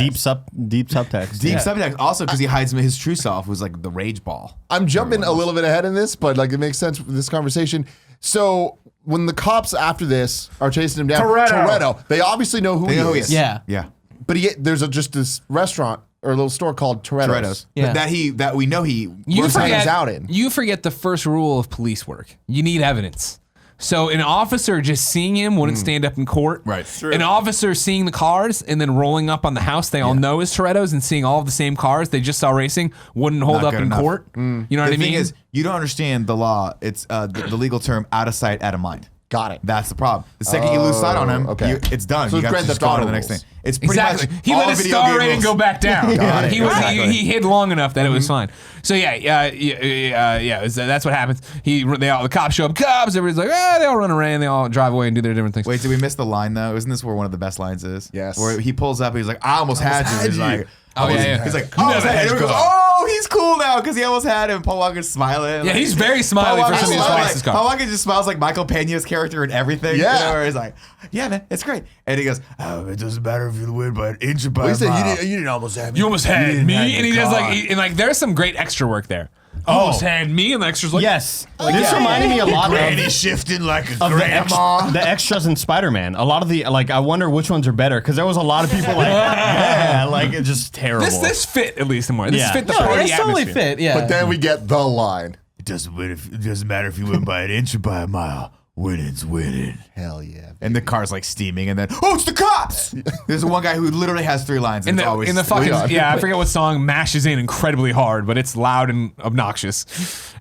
deep subtext. Deep Yeah. subtext, also because he hides his true self, who's like the rage ball. I'm jumping a little bit ahead in this, but like it makes sense for this conversation. So when the cops after this are chasing him down, Toretto, they obviously know who They he know who he is. is. Yeah. Yeah. But there's just this restaurant or a little store called Toretto's. Toretto's. Yeah. That we know he You Works forget, hangs out in. you forget the first rule of police work. You need evidence. So an officer just seeing him wouldn't stand up in court. Right. True. An officer seeing the cars and then rolling up on the house they all know is Toretto's and seeing all of the same cars they just saw racing wouldn't hold Not up good in enough. court. You know what I The mean? thing is, you don't understand the law. It's the legal term out of sight, out of mind. Got it. That's the problem. The second you lose sight on him, okay. it's done. So you it's got to Grand just Theft go on to Auto the next rules. thing. It's pretty Exactly. much He all let his video star game rating rules. go back down. Got it. He was Exactly. he hid long enough that it was fine. So that's what happens. The cops show up. Cops. Everybody's like, they all run around. They all drive away and do their different things. Wait, did we miss the line though? Isn't this where one of the best lines is? Yes. Where he pulls up, he's like, "I almost had you." He's like, Oh, yeah. He's like, You "I almost never had had you." He goes, God. "Oh, he's cool now because he almost had him." Paul Walker's smiling. Yeah, he's very smiley for somebody who's twice his car. Paul Walker just smiles like Michael Pena's character and everything. Yeah. You know, where he's like, "Yeah, man, it's great." And he goes, "Oh, it doesn't matter if you win by an inch or by Well, a he said, mile." you didn't almost have me. You almost had didn't me, have and the he does car. like there's some great extra work there. Almost had me, and the extras like Yes. This reminded me a lot of shifting like a of the extras in Spider-Man. A lot of the I wonder which ones are better because there was a lot of people it's just terrible. this fit at least more. This Yeah. fit the No, party it's totally atmosphere. fit. Yeah. But then we get the line. It doesn't matter if you win by an inch or by a mile. Winning's winning. Hell yeah. And the car's like steaming, and then it's the cops. There's one guy who literally has 3 lines. And In it's the, always in the fucking Yeah. I forget what song mashes in incredibly hard, but it's loud and obnoxious.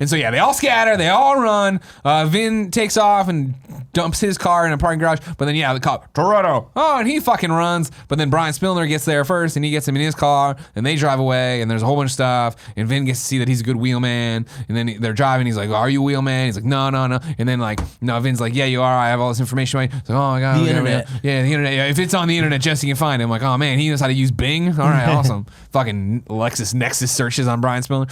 And so they all scatter, they all run. Vin takes off and dumps his car in a parking garage. But then the cop Toretto, and he fucking runs. But then Brian Spillner gets there first, and he gets him in his car, and they drive away. And there's a whole bunch of stuff. And Vin gets to see that he's a good wheelman. And then they're driving. He's like, "Are you a wheelman?" He's like, "No." And then no, Vin's like, "Yeah, you are. I have all this information." He's like, "Oh my god, The okay, internet. yeah, the internet. Yeah, if it's on the internet, Jesse can find it." I'm like, "Oh man, he knows how to use Bing. All right, awesome." Fucking LexisNexis searches on Brian Spiller.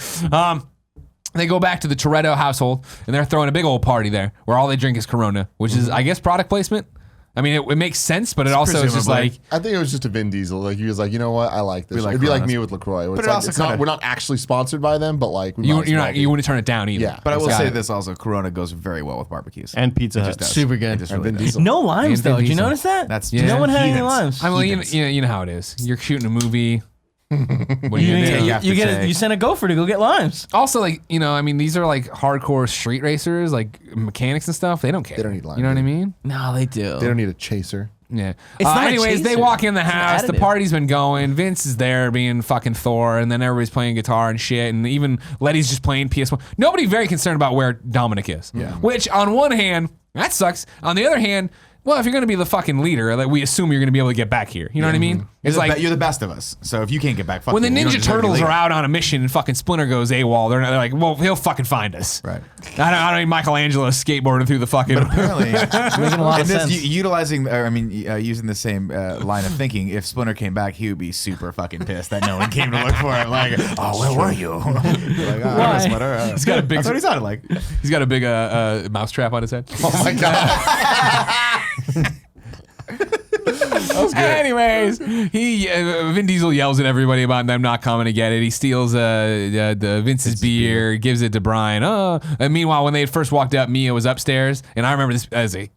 They go back to the Toretto household, and they're throwing a big old party there, where all they drink is Corona, which is, I guess, product placement. I mean, it makes sense, but it also is just presumably. like, I think it was just a Vin Diesel. Like he was like, you know what? I like this. We like It'd be like Coronas. me with LaCroix. Where But it's it like, also it's not, kinda- we're not actually sponsored by them, but like we you, might as you're well not, be. you wouldn't turn it down either. Yeah. But I will Got say it. this also: Corona goes very well with barbecues. and Pizza It Hut. just does. Super good. It just And really Vin does. Diesel. No limes And Vin though. Did you Diesel. notice that? That's Yeah. No one had any heathens. limes. I mean, Heathens. you know how it is. You're shooting a movie. What are You, you gonna do? you have to take- you sent a gopher to go get limes. Also, I mean, these are like hardcore street racers, like mechanics and stuff. They don't care. They don't need lime, You know what I dude. mean? No, they do. They don't need a chaser. Yeah. It's not a Anyways, they chaser. walk in the It's an house. The additive. party's been going. Vince is there being fucking Thor, and then everybody's playing guitar and shit. And even Letty's just playing PS1. Nobody very concerned about where Dominic is. Yeah. Which, on one hand, that sucks. On the other hand, well, if you're gonna be the fucking leader, like, we assume you're gonna be able to get back here. You know what I mean? It's like you're the best of us. So if you can't get back, fuck when the you. You don't Ninja deserve to be Turtles leader. are out on a mission and fucking Splinter goes AWOL, they're like, well, he'll fucking find us. Right. I don't need Michelangelo skateboarding through the fucking. But apparently, Making a lot of and this, sense. using the same line of thinking, if Splinter came back, he would be super fucking pissed that no one came to look for him. Like, oh, where were you? Like, oh, Why? Splinter. He's got a big. That's what he sounded like. He's got a big mouse trap on his head. Oh my god. Anyways, Vin Diesel yells at everybody about them not coming to get it. He steals the Vince's beer, gives it to Brian. And meanwhile, when they first walked up, Mia was upstairs, and I remember this as a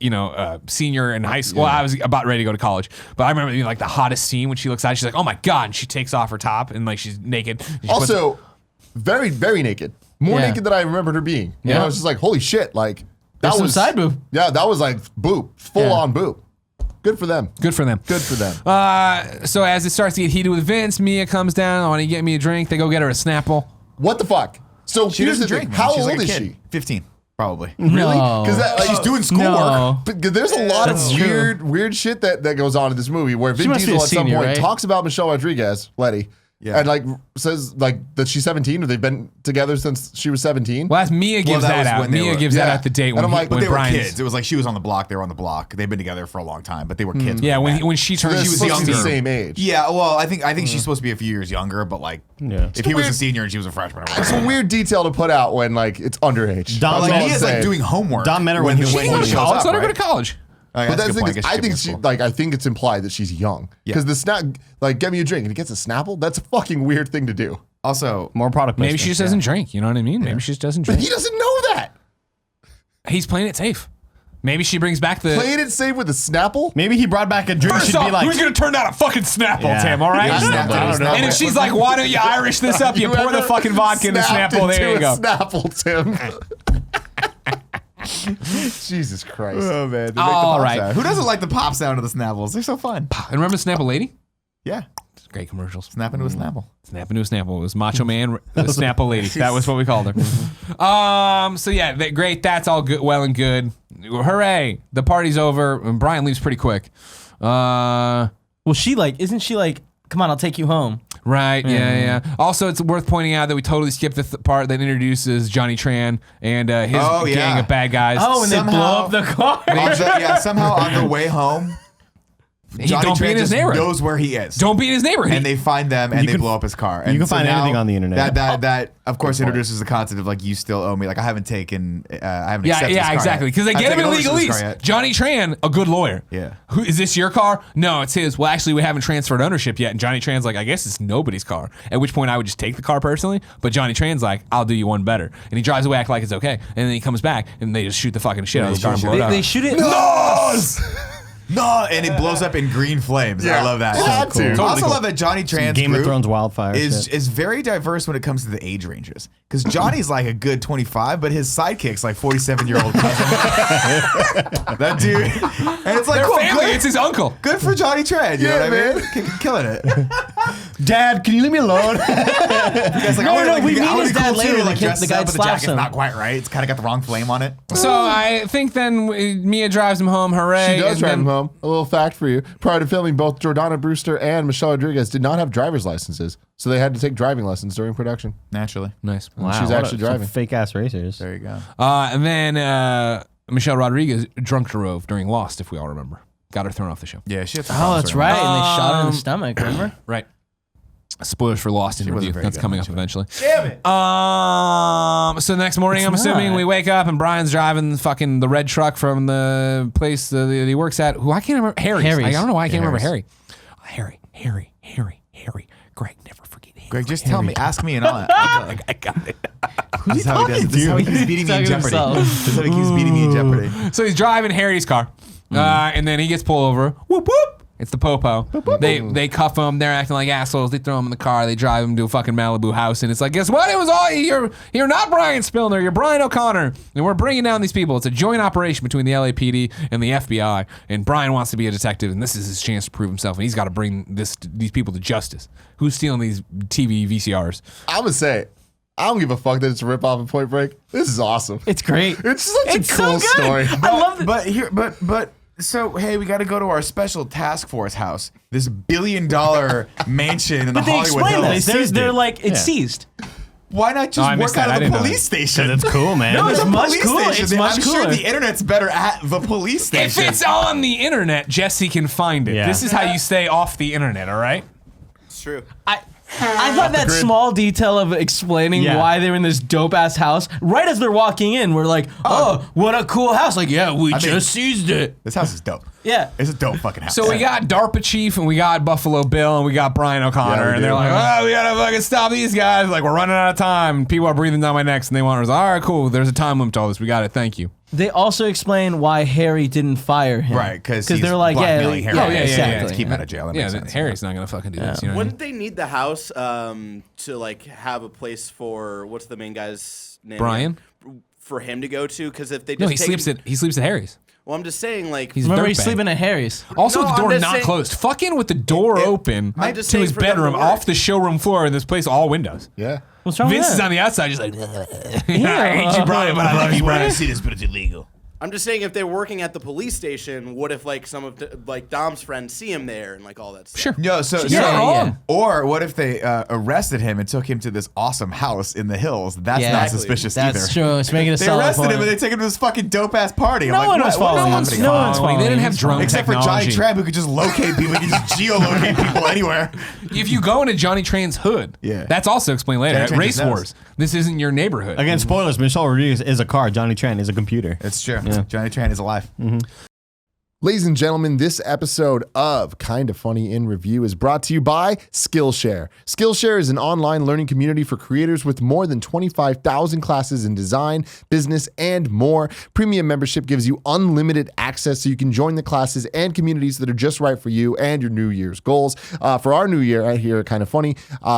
senior in high school. Well, I was about ready to go to college, but I remember it being like the hottest scene when she looks out. She's like, "Oh my god!" And she takes off her top and like she's naked. And she puts- Also, very, very naked. More Yeah. naked than I remembered her being. You know, I was just like, holy shit. Like, that There's was some side boob. Yeah, that was like boob. Full on boob. Good for them. good for them. Good for them. So as it starts to get heated with Vince, Mia comes down. I want to get me a drink. They go get her a Snapple. What the fuck? So She here's the doesn't thing. drink. Man. How She's old like a is kid. she? 15, probably. Really? No. Because She's doing schoolwork. No. But there's a lot That's of true. weird shit that goes on in this movie where Vin must be Diesel a at some senior, point right? talks about Michelle Rodriguez, Letty, Yeah. and like says like that she's 17 or they've been together since she was 17. Well, that's Mia gives that that was out. when they Mia were- gives that yeah. out the date And when, I'm like, But when they were Brian's. kids. It was like she was on the block. They were on the block. They've been together for a long time, but they were kids. Yeah, they met. when she They're turns, she was supposed to be the younger. same age. Yeah, well, I think she's supposed to be a few years younger, but like, Yeah. if he was a weird- senior and she was a freshman, or It's whatever. a weird detail to put out when like it's underage. Dom- That's like, all he I'm is like saying. doing homework. Don Metter when when he when She he goes to shows college. up, Let her go right? to college. Oh, yeah, But that's a the good thing point. is, I I guess think she she skipped school. like I think it's implied that she's young Yeah. because the snap like get me a drink and he gets a Snapple. That's a fucking weird thing to do. Also, More product Maybe placement. she just doesn't drink. You know what I mean? Maybe she just doesn't But drink. he doesn't know that. He's playing it safe. Maybe she brings back the. Playing it safe with a Snapple. Maybe he brought back a drink. First She'd off, be like, who's gonna turn down a fucking Snapple, Yeah. Tim? All right. Yeah, snapped it, I don't know. And if she's like, "Why don't you Irish this up? You pour the Whoever fucking vodka in the snapped Snapple." There into you go. a Snapple, Tim. Jesus Christ. Oh man. They make the All pop right. sound. Who doesn't like the pop sound of the Snapples? They're so fun. And remember Snapple Lady? Yeah. Great commercials. Snap into a Snapple. Snap into a Snapple. It was Macho Man, the Snapple Lady. That was what we called her. So yeah, great. That's all good, well and good. Hooray! The party's over, and Brian leaves pretty quick. Well, isn't she like, come on, I'll take you home. Right, yeah. Also, it's worth pointing out that we totally skipped the part that introduces Johnny Tran and his gang of bad guys. Oh, and they blow up the car. Somehow on their way home, Don't be in his neighborhood. knows where he is. Don't be in his neighborhood. And they find them and they blow up his car. And can find anything on the internet. That of course introduces the concept of like, you still owe me. Like I haven't accepted this car exactly. yet. Because they I get haven't him an taken illegal ownership of this lease. car yet. Johnny Tran, a good lawyer. Yeah. Who is this your car? No, it's his. Well, actually, we haven't transferred ownership yet. And Johnny Tran's like, I guess it's nobody's car. At which point I would just take the car personally. But Johnny Tran's like, I'll do you one better. And he drives away, act like it's okay. And then he comes back and they just shoot the fucking shit out of the car and blow it up. They shoot it. No, and it blows up in green flames. I love that. Had to. I Totally also cool. love that Johnny Tran's Game of group Thrones wildfire is shit. very diverse when it comes to the age ranges. Because Johnny's like a good 25, but his sidekick's like 47-year-old cousin. That dude, and it's like Their cool, family, good, it's his uncle. good for Johnny Tran. You know what I mean? Killing it. Dad, can you leave me alone? Guys, like, No, we meet his dad later. Like, The guy but the slaps jacket's him. not quite right. It's kind of got the wrong flame on it. So I think then Mia drives him home. Hooray. She does and drive then- him home. A little fact for you. Prior to filming, both Jordana Brewster and Michelle Rodriguez did not have driver's licenses, so they had to take driving lessons during production. Naturally. Nice. And she's actually driving. Fake ass racers. There you go. And then Michelle Rodriguez drunk drove during Lost, if we all remember. Got her thrown off the show. Yeah, she had Oh, that's right. And they shot her in the stomach, remember? Right. Spoilers for Lost in wasn't review. very That's good, coming up actually. eventually. Damn it. So the next morning, I'm assuming we wake up and Brian's driving the red truck from the place that he works at. Who I can't remember. Harry's. I don't know why I can't remember Harry. Harry. Greg, never forget Harry. Greg, just tell me. Ask me and I'll. I got it. This is how he does it. This is how he keeps beating me in Talking to Jeopardy. himself. This is how he keeps beating me in Jeopardy. So he's driving Harry's car, and then he gets pulled over. Whoop whoop! It's the popo. They cuff him. They're acting like assholes. They throw him in the car. They drive him to a fucking Malibu house, and it's like, guess what? It was all you're not Brian Spillner. You're Brian O'Connor, and we're bringing down these people. It's a joint operation between the LAPD and the FBI, and Brian wants to be a detective, and this is his chance to prove himself, and he's got to bring these people to justice. Who's stealing these TV VCRs? I'm gonna say, I don't give a fuck that it's a ripoff of Point Break. This is awesome. It's great. It's such It's a so cool good. story. I love it. But so hey, we got to go to our special task force house. This $1 billion mansion in the But they Hollywood explain Hills. that. They're like, it's seized. Why not just I missed work that. I out of didn't the know police station? That's cool, man. No, it's There's a much police cooler. station. It's much I'm cooler. sure the internet's better at the police station. If it's on the internet, Jesse can find it. Yeah. This is how you stay off the internet, all right? It's true. I thought that small detail of explaining why they're in this dope ass house, right as they're walking in, we're like, oh, what a cool house. Like, yeah, we just seized it. This house is dope. Yeah. It's a dope fucking house. So we got DARPA Chief and we got Buffalo Bill and we got Brian O'Connor, Yeah, we and they're do. like, oh, we gotta fucking stop these guys. Like, we're running out of time. People are breathing down my necks and they want us. All right, cool. There's a time limit to all this. We got it. Thank you. They also explain why Harry didn't fire him. Right, because they're like, blackmailing Harry. Oh, yeah, exactly. To keep him out of jail. That Yeah, makes sense. Harry's not gonna fucking do this. You know what I mean? Wouldn't they need the house to like have a place for what's the main guy's name? Brian? For him to go to? Because if they just No, he take sleeps at Harry's. Well, I'm just saying, like, He's Remember, a he's dirtbag. sleeping at Harry's. Also, No, with the I'm door just not saying- closed. Fucking with the door open I'm just to saying his for them to bedroom work. off the showroom floor in this place, all windows. Yeah. What's wrong Vince with is that? on the outside, just like, I hate you, Brian, but I love you, Brian. see this, but it's illegal. I'm just saying, if they're working at the police station, what if like some of like Dom's friends see him there and like all that stuff? Sure. No, so You're not wrong. Or what if they arrested him and took him to this awesome house in the hills? That's Yeah, not exactly. suspicious either. That's true. It's making a They solid arrested point. him and they took him to this fucking dope ass party. No I'm one like, was what is following him. happening? No one's following They didn't him. have drone Except for Johnny technology. Tran, who could just locate people. He can just geolocate people anywhere. If you go into Johnny Tran's hood, Yeah. that's also explained later. Johnny At Tran Race just knows. Wars, this isn't your neighborhood. Again, spoilers. Michelle Rodriguez is a car. Johnny Tran is a computer. It's true. Yeah. Johnny Tran is alive. Ladies and gentlemen, this episode of Kinda Funny in Review is brought to you by Skillshare. Skillshare is an online learning community for creators with more than 25,000 classes in design, business, and more. Premium membership gives you unlimited access so you can join the classes and communities that are just right for you and your New Year's goals. For our new year right here at Kinda Funny,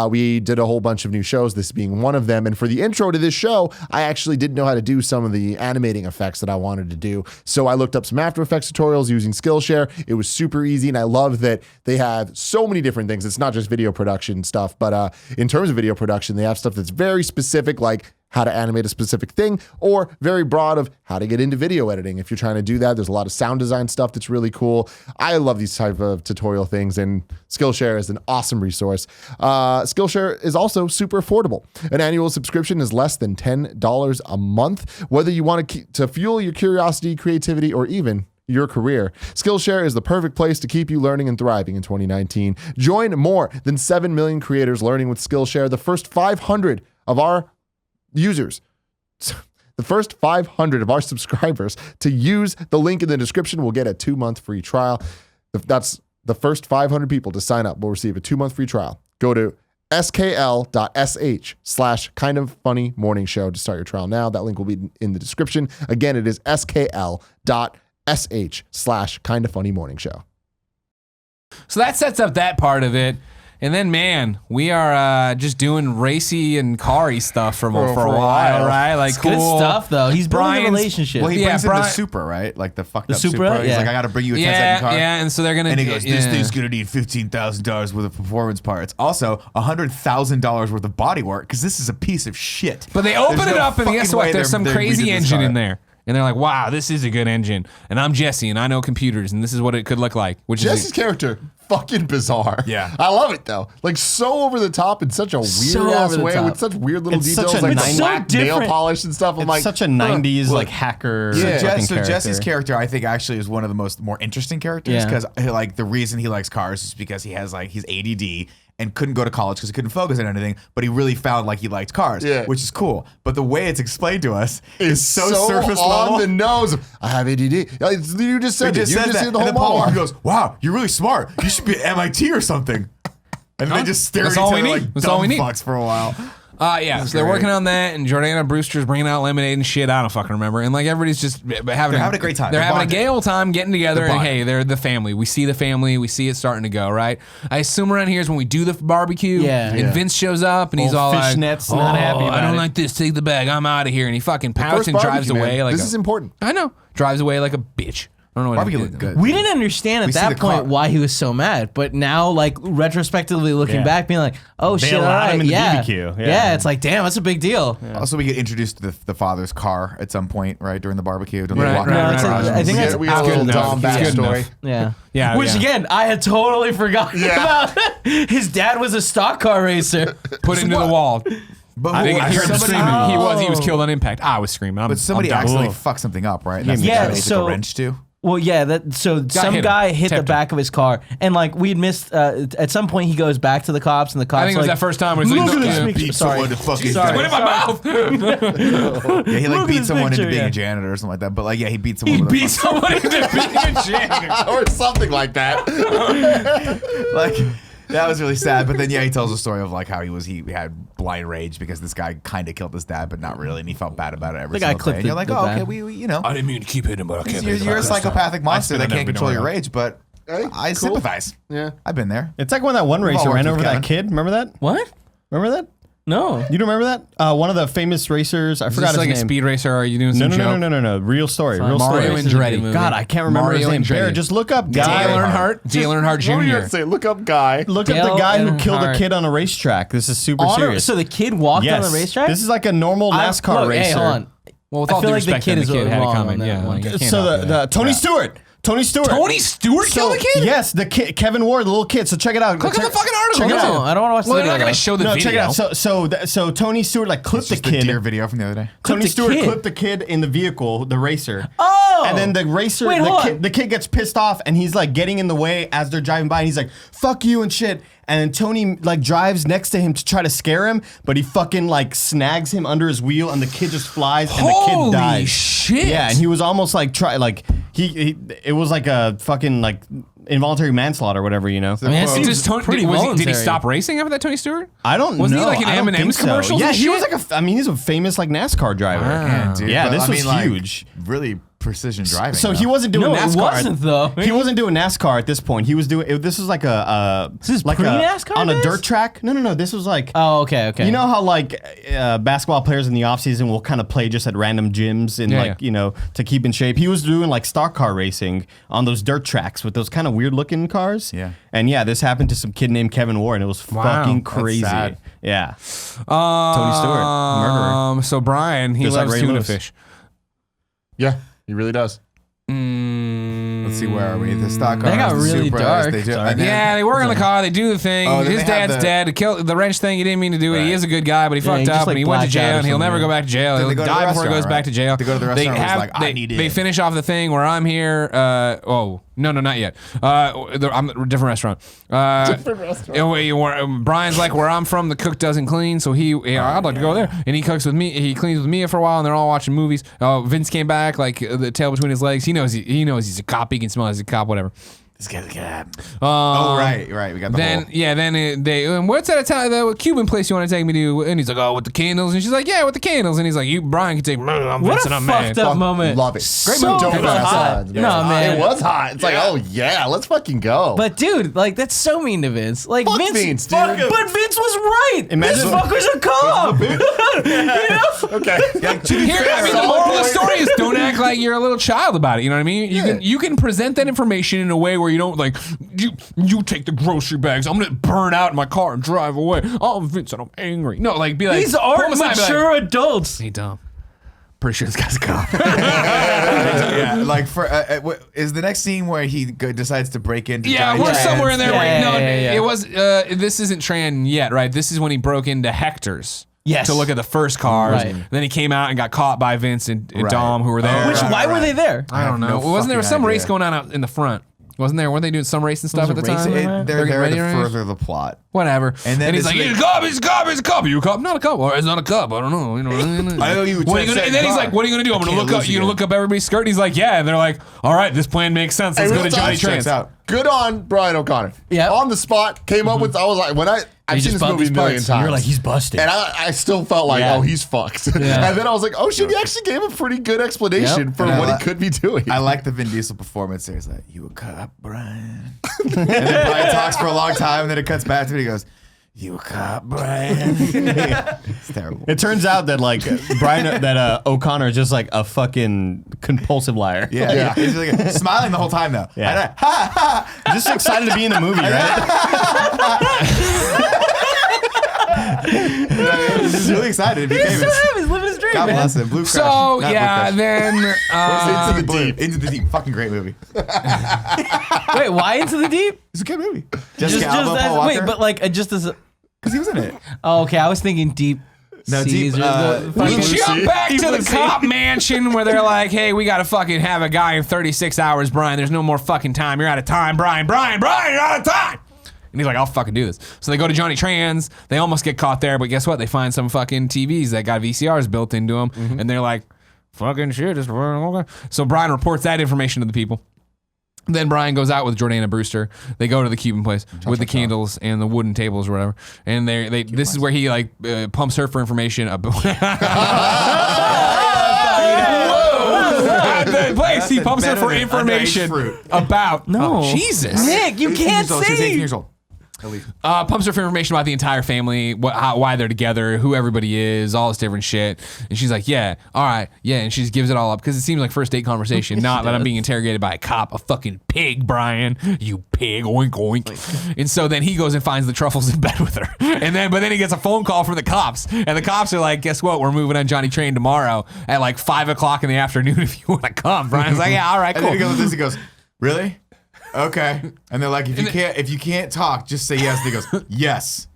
we did a whole bunch of new shows, this being one of them. And for the intro to this show, I actually didn't know how to do some of the animating effects that I wanted to do. So I looked up some After Effects tutorials using Skillshare. It was super easy, and I love that they have so many different things. It's not just video production stuff, but in terms of video production, they have stuff that's very specific, like how to animate a specific thing, or very broad of how to get into video editing. If you're trying to do that, there's a lot of sound design stuff that's really cool. I love these type of tutorial things, and Skillshare is an awesome resource. Skillshare is also super affordable. An annual subscription is less than $10 a month. Whether you want to fuel your curiosity, creativity, or even your career, Skillshare is the perfect place to keep you learning and thriving in 2019. Join more than 7 million creators learning with Skillshare. The first 500 of our users, the first 500 of our subscribers to use the link in the description will get a 2-month free trial. That's the first 500 people to sign up will receive a 2-month free trial. Go to skl.sh/kindoffunnymorningshow to start your trial now. That link will be in the description. Again, it is skl.sh/kindoffunnymorningshow. So that sets up that part of it. And then, man, we are just doing racy and car-y stuff for a while, right? Like, It's good stuff, though. He's building a Brian's- relationship. Well, he Yeah, brings in Brian- the Supra, right? Like the fucked The up Supra? Supra. He's Yeah. like, I got to bring you a 10-second car. Yeah, and so they're gonna. And he goes, this yeah. thing's gonna need $15,000 worth of performance parts. Also, $100,000 worth of body work because this is a piece of shit. But they open There's it no up, and guess fucking what? way There's some they're crazy redoing this engine car. in there. And they're like, wow, this is a good engine. And I'm Jesse, and I know computers, and this is what it could look like. Which Jesse's is character, fucking bizarre. Yeah. I love it though. Like so over the top in such a So weird ass over the way top. with such weird little It's such details, a like nice- black so nail different. polish and stuff. I'm It's like, such a 90s like hacker Yeah. looking So character. Jesse's character, I think, actually is one of the more interesting characters Yeah. because like the reason he likes cars is because he has he's ADD and couldn't go to college because he couldn't focus on anything, but he really found like he liked cars, Yeah. which is cool. But the way it's explained to us is so surface on level. the nose. I have ADD. You just said He it. just You said just that. did the And whole then Paul Walker monologue. goes, "Wow, you're really smart. You should be at MIT or something." And they just stare at That's each all other we like need. That's all dumb we need. fucks for a while. yeah, so they're great. working on that, and Jordana Brewster's bringing out lemonade and shit. I don't fucking remember. And like everybody's just having having a great time. They're They're having a bonding. gay old time getting together. They're And bonding. hey, they're the family. We see the family. We see it starting to go right. I assume around here is when we do the barbecue. Yeah. And Yeah. Vince shows up, and he's Old all like, fishnets, not happy I about don't it." like this. Take the bag. I'm out of here. And he fucking pouts First and drives barbecue, away man. like This is important. I know. Drives away like a bitch. I don't know what Barbecue he looked did. good. We didn't understand We at see that the point car. why he was so mad, but now, like retrospectively looking Yeah. back, being like, "Oh They shit, all allowed right, him in the yeah. BBQ, yeah, yeah. It's like, damn, that's a big deal." Also, we get introduced to the father's car at some point, right during the barbecue. Don't they Right, walk right, around right, the right. garage? I think that's we got a good little enough. Dom It's good backstory. enough. Yeah, Yeah, Which yeah. again, I had totally forgotten about. His dad was a stock car racer. Put into the wall. But I think who- I heard him somebody- screaming. He was killed on impact. I was screaming. But somebody I'm done. accidentally fucked something up, right? That's Yeah, the guy so- a wrench too. Well, yeah. So some hit him. guy hit the Tapped him. back of his car, and like we had missed. At some point, he goes back to the cops, and the cops. I think it was like, that first time where he's Look like, at this yeah. picture. Beat Sorry. someone to fucking Sorry. Put it in my mouth. Yeah, he Look like at beat this someone picture, into being yeah. a janitor or something like that. But like, yeah, he beat someone. He with a beat fucking- someone into being a janitor. Or something like that. like that was really sad. But then yeah, he tells a story of like how he had blind rage because this guy kind of killed his dad, but not really, and he felt bad about it every The guy single day. clipped And you're the- like, the oh, bad. okay, we you know, I didn't mean to keep hitting him, but I can't. you're a psychopathic monster that can't control your rage. But Hey, I cool. sympathize. Yeah. I've been there. It's like when that one all racer worked ran with over that Kevin. kid. Remember that? What? Remember that? No. You don't remember that? One of the famous racers. I Is forgot this his like name. a speed racer? Or are you doing No, some no, joke? no. Real story. Real Mario story. Andretti movie. God, I can't remember Mario his name. Andretti. Bear, just look up Dale guy. Earnhardt. Dale Earnhardt What were you Jr. gonna say? Look up guy. Look up the Dale guy who killed a Earnhardt. kid on a racetrack. This is super serious. So the kid walked yes. on the racetrack. This is like a normal NASCAR Look, racer. Hey, hold on. Well, with I all feel due like the respect, kid then is the kid had a wrong on comment. that Yeah, one. like, you can't So help the that. Tony Stewart. Tony Stewart. Tony Stewart killed a kid? Yes, the kid, Kevin Ward, the little kid. So check it out. Click on the fucking article. Check it No, out. I don't want to watch the Well, they're video. not going though. to show the No, video. check it out. So Tony Stewart like clipped the Just the kid. deer video from the other day. Tony the Stewart kid. clipped the kid in the vehicle, the racer. Oh! And then the racer, Wait, hold on. the kid gets pissed off and he's like getting in the way as they're driving by and he's like, fuck you and shit. And then Tony like drives next to him to try to scare him, but he fucking like snags him under his wheel and the kid just flies and the Holy kid dies. shit. Yeah, and he was almost like it was like a fucking like involuntary manslaughter or whatever, you know. I mean, it seems pretty voluntary. Did he stop racing after that, Tony Stewart? I don't know. Wasn't he like in I don't M&M's think so. commercials? Yeah, and he shit? was like he's a famous like NASCAR driver. Yeah, dude. Yeah, But, this I was mean, like, huge. Really precision driving. So though. he wasn't doing No, NASCAR. it wasn't though. He wasn't doing NASCAR at this point. He was doing. This was like This is like pre-NASCAR on a days? dirt track. No. This was like. Oh, okay. You know how like basketball players in the offseason will kind of play just at random gyms and you know, to keep in shape. He was doing like stock car racing on those dirt tracks with those kind of weird looking cars. Yeah. And yeah, this happened to some kid named Kevin Warren. It was fucking That's crazy. sad. Yeah. Tony Stewart, murderer. So Brian, he Just like loves Ray tuna Lewis. fish. Yeah, he really does. Let's see, where are we? The stock That cars, got the really Supras, dark. They do, Sorry. and then- Yeah, they work on the car. They do the thing. Oh, then His they have dad's the- dead. To kill the wrench thing, he didn't mean to do it. He Right. is a good guy, but he Yeah, fucked he just, up like, and he went to blacked jail, out or and he'll never something. go back to jail. Then He'll they go to the die before he restaurant, goes back right? to jail. They go to the restaurant and he's like, I need They it. finish off the thing where I'm here. No, not yet. I'm a different restaurant. Brian's like, where I'm from, the cook doesn't clean, so I'd like to go there. And he cooks with me. He cleans with Mia for a while, and they're all watching movies. Vince came back, like the tail between his legs. He knows he's a cop. He can smell he's a cop. Whatever. This guy's a cab. Right. We got the Then whole. they what's that the Cuban place you want to take me to? And he's like, oh, with the candles. And she's like, yeah, with the candles. And he's like, Brian can take. I'm What Vincent, a I'm mad. fucked up moment. Love it. So Don't fucking pass hot. odds, No, man. It was hot. It's like, oh yeah, let's fucking go. But dude, like that's so mean to Vince. Like Fuck Vince, Vince, dude. but Vince was right. Imagine- This fucker's a cop. You know? okay. Here, I mean, the moral of the story is don't act like you're a little child about it. You know what I mean? You can present that information in a way where you don't like you take the grocery bags. I'm gonna burn out in my car and drive away. Oh, Vincent, I'm angry. No, like be like These pull aren't him aside, be like, mature adults. hey, dumb. Pretty sure this guy's a cop. Yeah, like for is the next scene where he decides to break into? Yeah, Johnny we're Tran's- somewhere in there. Yeah. It was. This isn't Tran yet, right? This is when he broke into Hector's. Yes. To look at the first cars. Right. Then he came out and got caught by Vince and Right. Dom, who were there. Why Right. were they there? I don't I know. have no Wasn't there fucking some race idea. going on out in the front? Wasn't there? Weren't they doing some racing stuff at the Was time? racing? They're there ready to race? further the plot. Whatever. And then he's it's like, he's a cop, he's a cop, he's a cop. Are you a cop? Not a cop. Or it's not a cop. I don't know. You know. I know you. What are you gonna, and then he's like, "What are you gonna do? I'm gonna can't look up. lose You gonna again. look up everybody's skirt?" And he's like, "Yeah." And they're like, "All right, this plan makes sense. Let's Hey, go to real Johnny talk, Trans." checks out. Good on Brian O'Connor. Yeah. On the spot, came up with. I was like, I've He seen just this bought movie a these million parts. times. You're like, he's busted. And I still felt like, Yeah. oh, he's fucked. Yeah. And then I was like, oh shit, he actually gave a pretty good explanation Yep. for And I what li- he could be doing. I like the Vin Diesel performance. He's like, "You a cop, Brian?" And then Brian talks for a long time, and then it cuts back to him. He goes, "You a cop, Brian?" It's terrible. It turns out that like O'Connor is just like a fucking compulsive liar. Yeah. He's like smiling the whole time though. Yeah. And ha ha. Just excited to be in the movie, right? He's just really excited to be He's so famous. happy. He's living his dream, God man. bless him. Blue Crush. So not Blue yeah, Crush. then Into the deep. Into the Deep. Fucking great movie. Wait, why Into the Deep? It's a good movie. Just Jessica Alba, as, Paul Walker. wait, but like just as. Because he was in it. Oh, okay, I was thinking Deep. No, Seas Deep, or the we fucking- jump back to the Lucy. cop mansion where they're like, "Hey, we gotta fucking have a guy in 36 hours, Brian. There's no more fucking time. You're out of time, Brian. You're out of time." And he's like, "I'll fucking do this." So they go to Johnny Trans. They almost get caught there, but guess what? They find some fucking TVs that got VCRs built into them, and they're like, "Fucking shit." So Brian reports that information to the people. Then Brian goes out with Jordana Brewster. They go to the Cuban place with the candles and the wooden tables or whatever. And they this is where he like pumps her for information about the place. He pumps her for information about Jesus. Nick, you can't She's 18 see. years old. At least. Pumps her for information about the entire family, why they're together, who everybody is, all this different shit. And she's like, "Yeah, all right, yeah." And she just gives it all up because it seems like first date conversation, not that I'm being interrogated by a cop, a fucking pig, Brian, you pig, oink oink. And so then he goes and finds the truffles in bed with her, but then he gets a phone call from the cops, and the cops are like, "Guess what? We're moving on Johnny Train tomorrow at like 5 o'clock in the afternoon if you want to come." Brian's like, "Yeah, all right, And cool." then he goes with this. He goes, "Really? Okay." And they're like, if you can't talk, just say yes." And he goes, "Yes."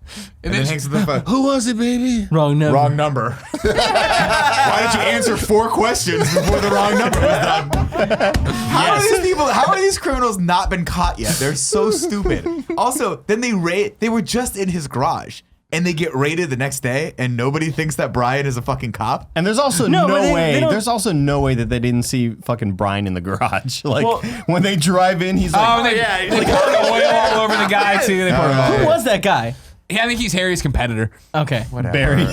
And then hangs up the phone. Who was it, baby? Wrong number. Wrong number. Why did you answer 4 questions before the wrong number was done? How are these criminals not been caught yet? They're so stupid. Also, then they were just in his garage. and they get raided the next day, and nobody thinks that Brian is a fucking cop. And there's also No, no but they way. don't- There's also no way that they didn't see fucking Brian in the garage. Like when they drive in, he's like, Oh, they poured oil all over the guy too. They poured Who was that guy? Yeah, I think he's Harry's competitor. Okay. Barry.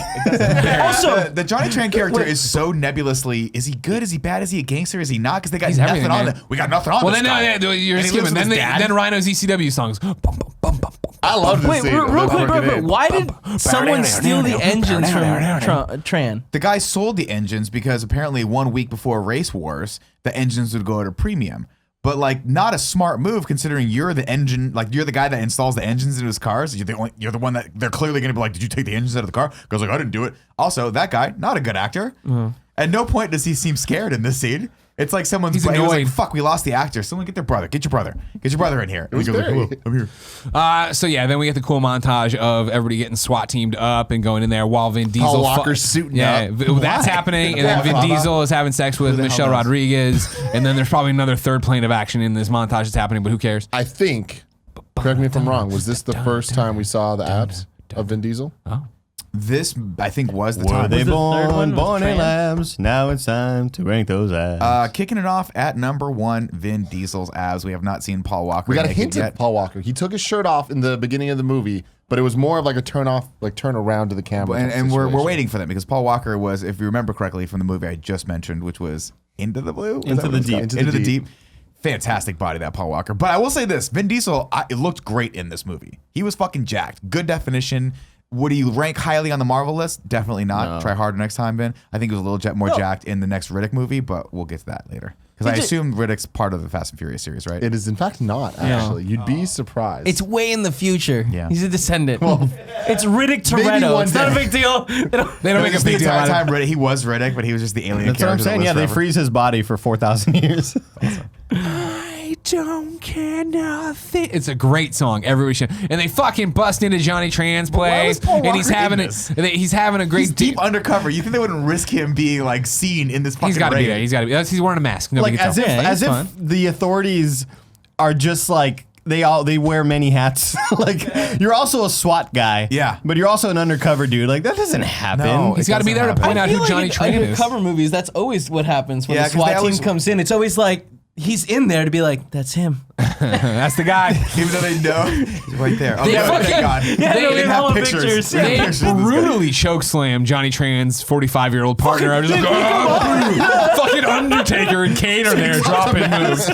Also, The Johnny Tran character is so nebulously. Is he good? Is he bad? Is he a gangster? Is he not? Because they got He's nothing everything, on man. it. We got nothing on Well, this then guy. you're And he skipping. lives with his dad? Then Rhino's ECW songs. Bum, bum, bum, bum, bum. I love this wait, scene. real quick. Why did someone steal the engines from Tran? The guy sold the engines because apparently 1 week before Race Wars, the engines would go at a premium. But like, not a smart move considering you're the engine, like you're the guy that installs the engines into his cars. You're the one that they're clearly going to be like, did you take the engines out of the car? Goes like, I didn't do it. Also, that guy, not a good actor. At no point does he seem scared in this scene. It's like someone's He's he was annoyed. like, fuck, we lost the actor. Someone get their brother. Get your brother in here. And was he goes like, Barry. hello, I'm here. So yeah, then we get the cool montage of everybody getting SWAT teamed up and going in there while Vin Diesel. Paul Walker's suiting up. That's happening, and then Vin Diesel is having sex with Michelle Rodriguez, and then there's probably another third plane of action in this montage that's happening. But who cares? I think, correct me if I'm wrong, was this the first time we saw the abs of Vin Diesel? This, I think, was the were time. they the third one? born in Tran? labs? Now it's time to rank those abs. Kicking it off at number 1, Vin Diesel's abs. We have not seen Paul Walker We got a naked hint yet. of Paul Walker. He took his shirt off in the beginning of the movie, but it was more of like a turn around to the camera. And we're situation. waiting for them because Paul Walker was, if you remember correctly from the movie I just mentioned, which was Into the Blue? Into the Deep. Into the Deep. Fantastic body, that Paul Walker. But I will say this, Vin Diesel, it looked great in this movie. He was fucking jacked. Good definition. Would he rank highly on the Marvel list? Definitely not. No. Try harder next time, Ben. I think he was a little more jacked in the next Riddick movie, but we'll get to that later. Because I assume Riddick's part of the Fast and Furious series, right? It is in fact not actually. You'd be surprised. It's way in the future. Yeah. He's a descendant. It's Riddick maybe Toretto. one It's not a day. big deal. They don't make a the big deal entire out of time it. Riddick, he was Riddick, but he was just the alien That's what I'm character that saying. Yeah, lives they forever. freeze his body for 4,000 years. I don't care nothing. It's a great song. Everybody should. And they fucking bust into Johnny Tran's why was place, Paul and he's Walker in having this? he's having a great He's deep undercover. You think they wouldn't risk him being like seen in this fucking He's got to be raid? there. He's got to be. He's wearing a mask. Nobody Like can as tell. if he's fine. the authorities are just like they wear many hats. Like you're also a SWAT guy. Yeah. But you're also an undercover dude. Like that doesn't happen. No, He's got to be there to doesn't point out I feel who like Johnny Tran in is. cover movies, that's always what happens when Yeah, the 'cause they SWAT team always- comes in. It's always like he's in there to be like, that's him. That's the guy. Even though they know he's right there. Oh, They yeah, fucking- thank God. Yeah, They no, we didn't have have hella pictures. pictures. Yeah. They Pictures of this guy. brutally chokeslammed Johnny Tran's 45-year-old partner. I was like, oh, fucking Undertaker and Kane are there dropping moves.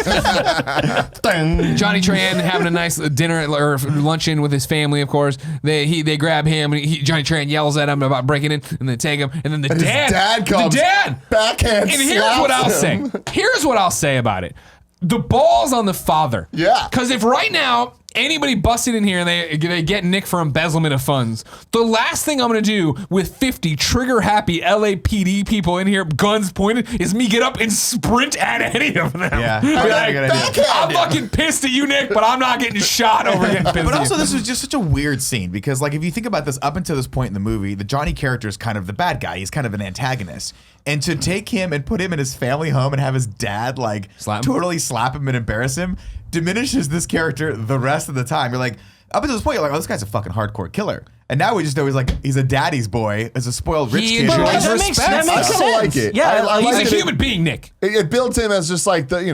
Johnny Tran having a nice dinner or luncheon with his family, of course. They grab him, and Johnny Tran yells at him about breaking in, and they take him, and then the And his dad comes. The dad Backhand And here's what I'll slaps say. him. Here's what I'll say about it. The ball's on the father. Yeah. Because if right now anybody busted in here and they get Nick for embezzlement of funds, the last thing I'm going to do with 50 trigger-happy LAPD people in here, guns pointed, is me get up and sprint at any of them. Yeah. Be Probably not a like, good idea. I'm fucking pissed at you, Nick, but I'm not getting shot over getting pissed But at also, you. this was just such a weird scene because, like, if you think about this, up until this point in the movie, the Johnny character is kind of the bad guy. He's kind of an antagonist. And to take him and put him in his family home and have his dad, like, Slap him? totally slap him and embarrass him diminishes this character the rest of the time. You're like, up until this point, you're like, oh, this guy's a fucking hardcore killer. And now we just know he's like, he's a daddy's boy, as a spoiled rich He kid. enjoys You're like, respect. That makes I sense. kinda like it. Yeah, I He's like a it. human being, Nick. It built him as just like he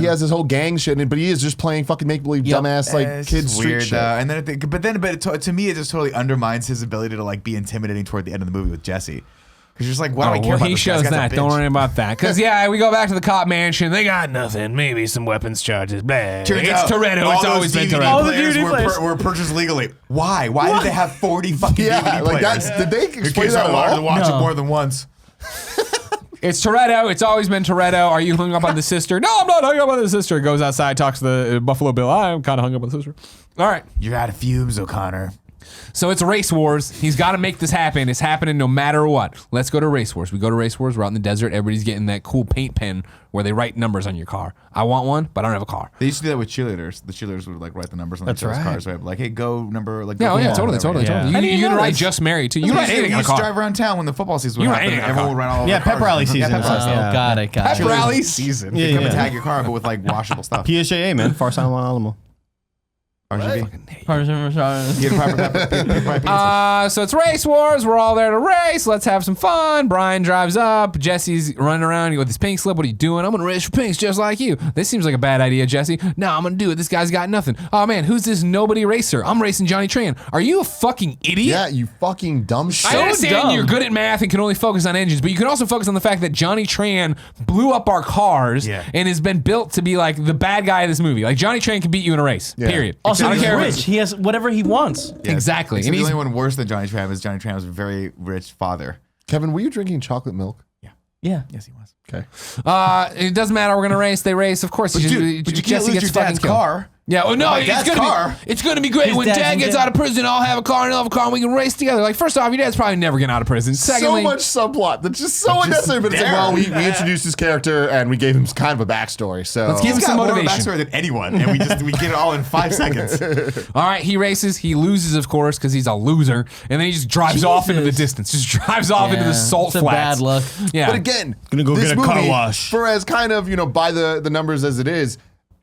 has this whole gang shit, but he is just playing fucking make believe dumbass like it's kids just street weird, shit. And then, to me, it just totally undermines his ability to like be intimidating toward the end of the movie with Jesse. Because you're just like, why do I care well, about he this guy? shows This guy's a that. Don't bitch. worry about that. Because, yeah, we go back to the cop mansion. They got nothing. Maybe some weapons charges. Blah. Turns It's out Toretto. all It's those always been DVD Toretto. All the players DVD players. were purchased legally. Why? Why did they have 40 fucking Yeah, DVD like players? that's did they In explain case that I at wanted to all? watch No. it more than once. It's Toretto. It's always been Toretto. Are you hung up on the sister? No, I'm not hung up on the sister. Goes outside, talks to the Buffalo Bill. I'm kind of hung up on the sister. All right. You're out of fumes, O'Connor. So it's Race Wars. He's got to make this happen. It's happening no matter what. Let's go to Race Wars. We go to Race Wars. We're out in the desert. Everybody's getting that cool paint pen where they write numbers on your car. I want one, but I don't have a car. They used to do that with cheerleaders. The cheerleaders would like write the numbers on That's their right. cars, right? Like, hey, go number like. Yeah, go oh yeah, home, totally, whatever. totally, Yeah. totally. How do You you can know write this? just married too. You can You write anything on a used to car. drive around town when the football season would You write happen. anything on a Everyone would car. write all over Yeah, the pep cars. rally season. Yeah, pep rally Oh, season. Got it. Pep Got it. rally. Season. Yeah, You come and yeah. tag your car, but with like washable stuff. PSAA, man. Far Side Alamo. RGB. Parmesan. Get a proper pizza. So it's race wars. We're all there to race. Let's have some fun. Brian drives up. Jesse's running around with his pink slip. What are you doing? I'm going to race for pinks just like you. This seems like a bad idea, Jesse. No, I'm going to do it. This guy's got nothing. Oh, man, who's this nobody racer? I'm racing Johnny Tran. Are you a fucking idiot? Yeah, you fucking dumb shit. I understand dumb. you're good at math and can only focus on engines, but you can also focus on the fact that Johnny Tran blew up our cars and has been built to be like the bad guy of this movie. Like Johnny Tran can beat you in a race. Yeah. Period. Also, I don't he's care if rich. it's- He has whatever he wants. Yeah. Exactly. And And the he's- only one worse than Johnny Tran is Johnny Tran was a very rich father. Kevin, were you drinking chocolate milk? Yeah. Yes, he was. Okay. It doesn't matter. We're gonna race. They race. Of course, But you can't Jesse lose gets your fucking dad's killed. car. Yeah. Oh no, My dad's car. It's gonna be great His when dad's Dad in gets jail. out of prison. I'll have a car and I'll have a car and we can race together. Like first off, your dad's probably never getting out of prison. Secondly, so much subplot that's just so unnecessary. But it's like, well, we introduced his character and we gave him kind of a backstory. So Let's give him He's some got more of a motivation. backstory than anyone, and we get it all in 5 seconds. All right, he races. He loses, of course, because he's a loser, and then he just drives off into the Jesus. distance. Just drives off into the salt it's a flats. bad look. Yeah. But again, Gonna go this get a car movie, wash. For as kind of, by the numbers as it is,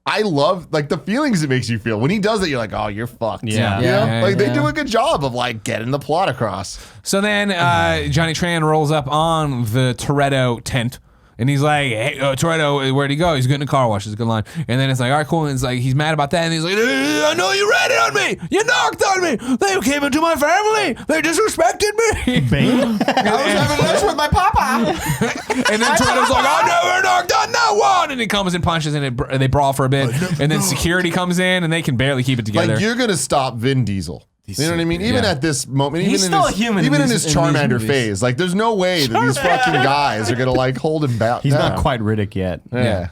I love like the feelings it makes you feel. When he does it, you're like, oh, you're fucked. Yeah. You know? Yeah, like they yeah. do a good job of like getting the plot across. So then Johnny Tran rolls up on the Toretto tent. And he's like, hey, Toretto, where'd he go? He's getting a car wash. It's a good line. And then it's like, all right, cool. And it's like, he's mad about that. And he's like, I know you ratted on me. You knocked on me. They came into my family. They disrespected me. Bane? I was having lunch with my papa. And then Toretto's like, I never knocked on no one. And he comes and punches and they brawl for a bit. And then security comes in and they can barely keep it together. Like you're gonna stop Vin Diesel. You know what I mean? Even Yeah. at this moment, He's even still in a his, human even in in these- his in these Charmander movies. phase, like there's no way that these fucking guys are gonna like hold him back. He's down. not quite Riddick yet. Yeah.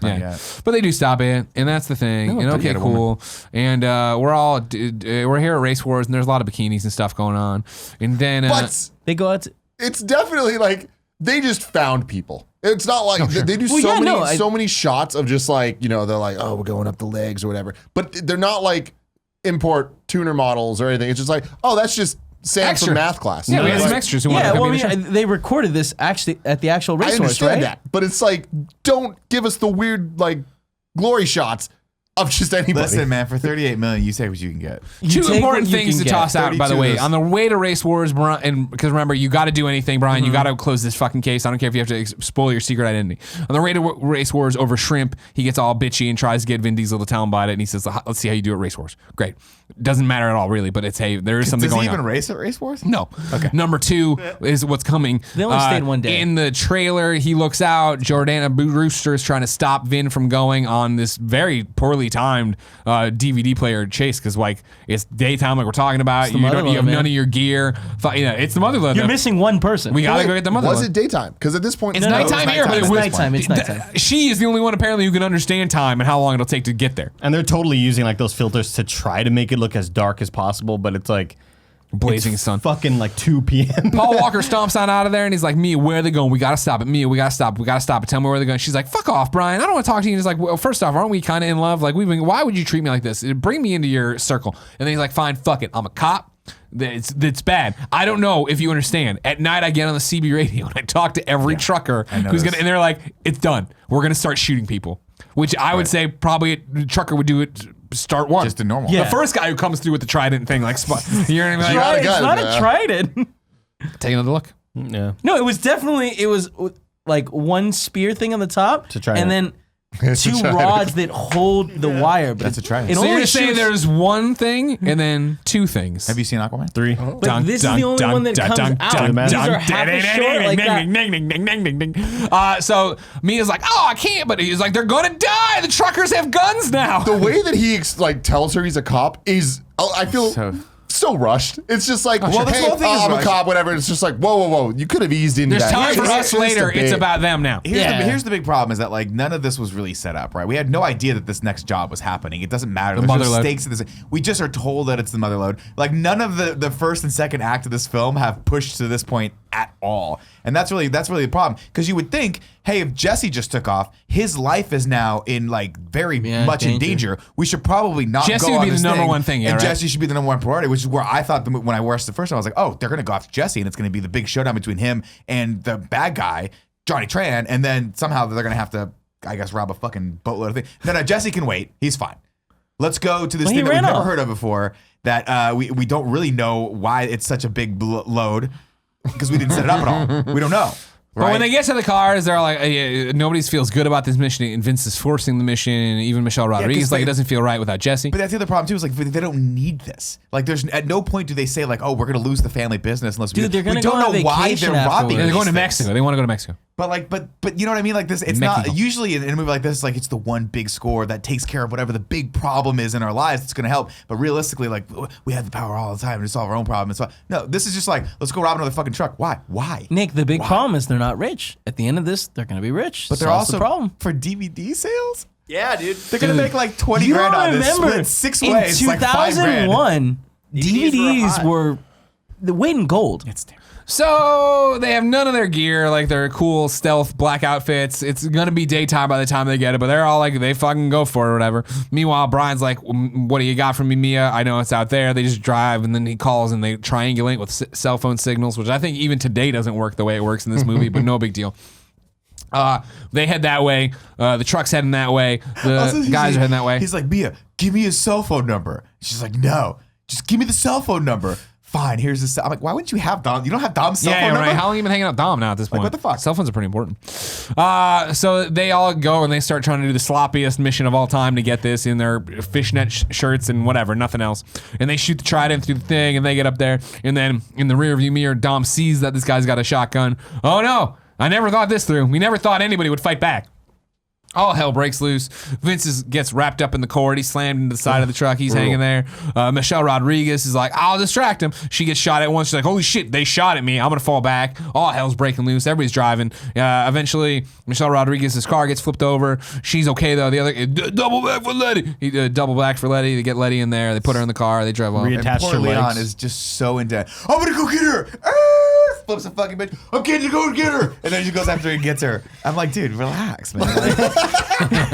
But they do stop it, and that's the thing. And okay, cool. And we're here at Race Wars, and there's a lot of bikinis and stuff going on. And then, But They go out. it's definitely like they just found people. It's not like they do Well, so many shots of just like they're like, oh, we're going up the legs or whatever. But they're not like import tuner models or anything. It's just like, oh, that's just Sam Extra. from math class. yeah, we had Like, some extras who wanted Yeah, to come well, in and they recorded this actually at the actual I race horse, understand right? that, but it's like, don't give us the weird like glory shots of just anybody. Listen, man, for $38 million, you say what you can get. Two take important what you things can to get. toss out, by the 32 way. is- On the way to Race Wars, and because remember, you got to do anything, Brian. You got to close this fucking case. I don't care if you have to spoil your secret identity. On the way to Race Wars over shrimp, he gets all bitchy and tries to get Vin Diesel to tell him about it. And he says, let's see how you do at Race Wars. Great. Doesn't matter at all, really, but it's, hey, there is something Does he going even on. race at Race Wars? No. Okay. Number 2 is what's coming. They only stayed one day. In the trailer, he looks out. Jordana Brewster is trying to stop Vin from going on this very poorly timed DVD player chase because, like, it's daytime, like we're talking about. the You mother have lode, none man. of your gear. It's the mother lode. You're missing one person. We gotta Wait, go get the mother was lode. it daytime? Because at this point, It's no, nighttime here, but It's it was nighttime. It's nighttime. She is the only one apparently who can understand time and how long it'll take to get there. And they're totally using like those filters to try to make it look as dark as possible, but it's like Blazing it's sun. fucking like 2 p.m. Paul Walker stomps on out of there and he's like, Mia, where are they going? We gotta stop it. Mia, we gotta stop. We gotta stop it. Tell me where they're going. She's like, fuck off, Brian. I don't want to talk to you. He's like, well, first off, aren't we kind of in love? Like, why would you treat me like this? Bring me into your circle. And then he's like, fine, fuck it. I'm a cop. It's bad. I don't know if you understand. At night, I get on the CB radio and I talk to every trucker who's this. gonna, and they're like, it's done. We're gonna start shooting people. Which I would say probably a trucker would do it. Start one. Just a normal. Yeah. The first guy who comes through with the trident thing, like, you know what I mean? Got Like, a gun, It's not man. a trident. take another look. Yeah. No, it was like one spear thing on the top, To try and it. then It's a two trident. rods that hold the wire. But That's a trident. It So you're only saying shoots- there's one thing and then two things. Have you seen Aquaman? 3. But this is the only one that comes out. These are half as short like that. So Mia's like, oh, I can't. But he's like, they're gonna die. The truckers have guns now. The way that he like tells her he's a cop is, I feel so rushed. It's just like, Well, the hey, whole thing is I'm a rushed. cop, whatever. It's just like, whoa. You could have eased into There's that. time for It's us just a later. It's bit. about them now. Here's the big problem is that like none of this was really set up, right? We had no idea that this next job was happening. It doesn't matter. There's mother no lode. stakes in this. We just are told that it's the mother lode. Like none of the first and second act of this film have pushed to this point at all. And that's really the problem. Because you would think, hey, if Jesse just took off, his life is now in like very much in danger. We should probably not Jesse go would on be the this number thing, one thing, yeah, and right? Jesse should be the number one priority, which is where I thought when I watched the first time, I was like, oh, they're gonna go after Jesse, and it's gonna be the big showdown between him and the bad guy, Johnny Tran, and then somehow they're gonna have to, I guess, rob a fucking boatload of things. No, Jesse can wait. He's fine. let's go to this Well, thing he that we've ran never off. heard of before. That we don't really know why it's such a big load because we didn't set it up at all. We don't know. But when they get to the cars, they're like, nobody feels good about this mission, and Vince is forcing the mission, and even Michelle Rodriguez, it doesn't feel right without Jesse. But that's the other problem too. Is like they don't need this. Like, there's at no point do they say like, oh, we're gonna lose the family business unless Dude, they're gonna we don't go on know why vacation they're robbing. afterwards. They're going to these Mexico. things. They want to go to Mexico. But like, but you know what I mean? Like this, it's Mexico. not usually in a movie like this. Like it's the one big score that takes care of whatever the big problem is in our lives. That's going to help. But realistically, like we have the power all the time to solve our own problem. No, this is just like let's go rob another fucking truck. Why? Nick, the big problem is they're not rich. At the end of this, they're gonna be rich. But they're Solves also the problem. for DVD sales. Yeah, dude. They're gonna make like 20 You grand don't on this. remember Split 6 in ways, like 5 grand. 2001, DVDs DVDs were the weight in gold. It's terrible. So they have none of their gear, like their cool stealth black outfits. It's gonna be daytime by the time they get it, but they're all like, they fucking go for it or whatever. Meanwhile, Brian's like, what do you got from me, Mia? I know it's out there. They just drive, and then he calls and they triangulate with cell phone signals, which I think even today doesn't work the way it works in this movie, but no big deal. They head that way. The truck's heading that way. The guys are heading that way. He's like, Mia, give me his cell phone number. She's like, no, just give me the cell phone number. Fine, here's the. I'm like, why wouldn't you have Dom? You don't have Dom's cell phone number? Right. How long have you been hanging out with Dom now at this point? what the fuck? Cell phones are pretty important. So they all go and they start trying to do the sloppiest mission of all time to get this in their fishnet shirts and whatever, nothing else. And they shoot the trident through the thing and they get up there. And then in the rearview mirror, Dom sees that this guy's got a shotgun. Oh no, I never thought this through. We never thought anybody would fight back. All hell breaks loose. Vince gets wrapped up in the cord. He's slammed into the side of the truck. He's hanging there. Michelle Rodriguez is like, I'll distract him. She gets shot at once. She's like, holy shit, they shot at me. I'm going to fall back. All hell's breaking loose. Everybody's driving. Eventually, Michelle Rodriguez's car gets flipped over. She's okay, though. The other, double back for Letty. He double back for Letty. They get Letty in there. They put her in the car. They drive off. Reattach Poor her Leon legs. is just so intense. I'm gonna go get her. Flips a fucking bitch. I'm getting to go get her. And then she goes after and gets her. I'm like, dude, relax, man.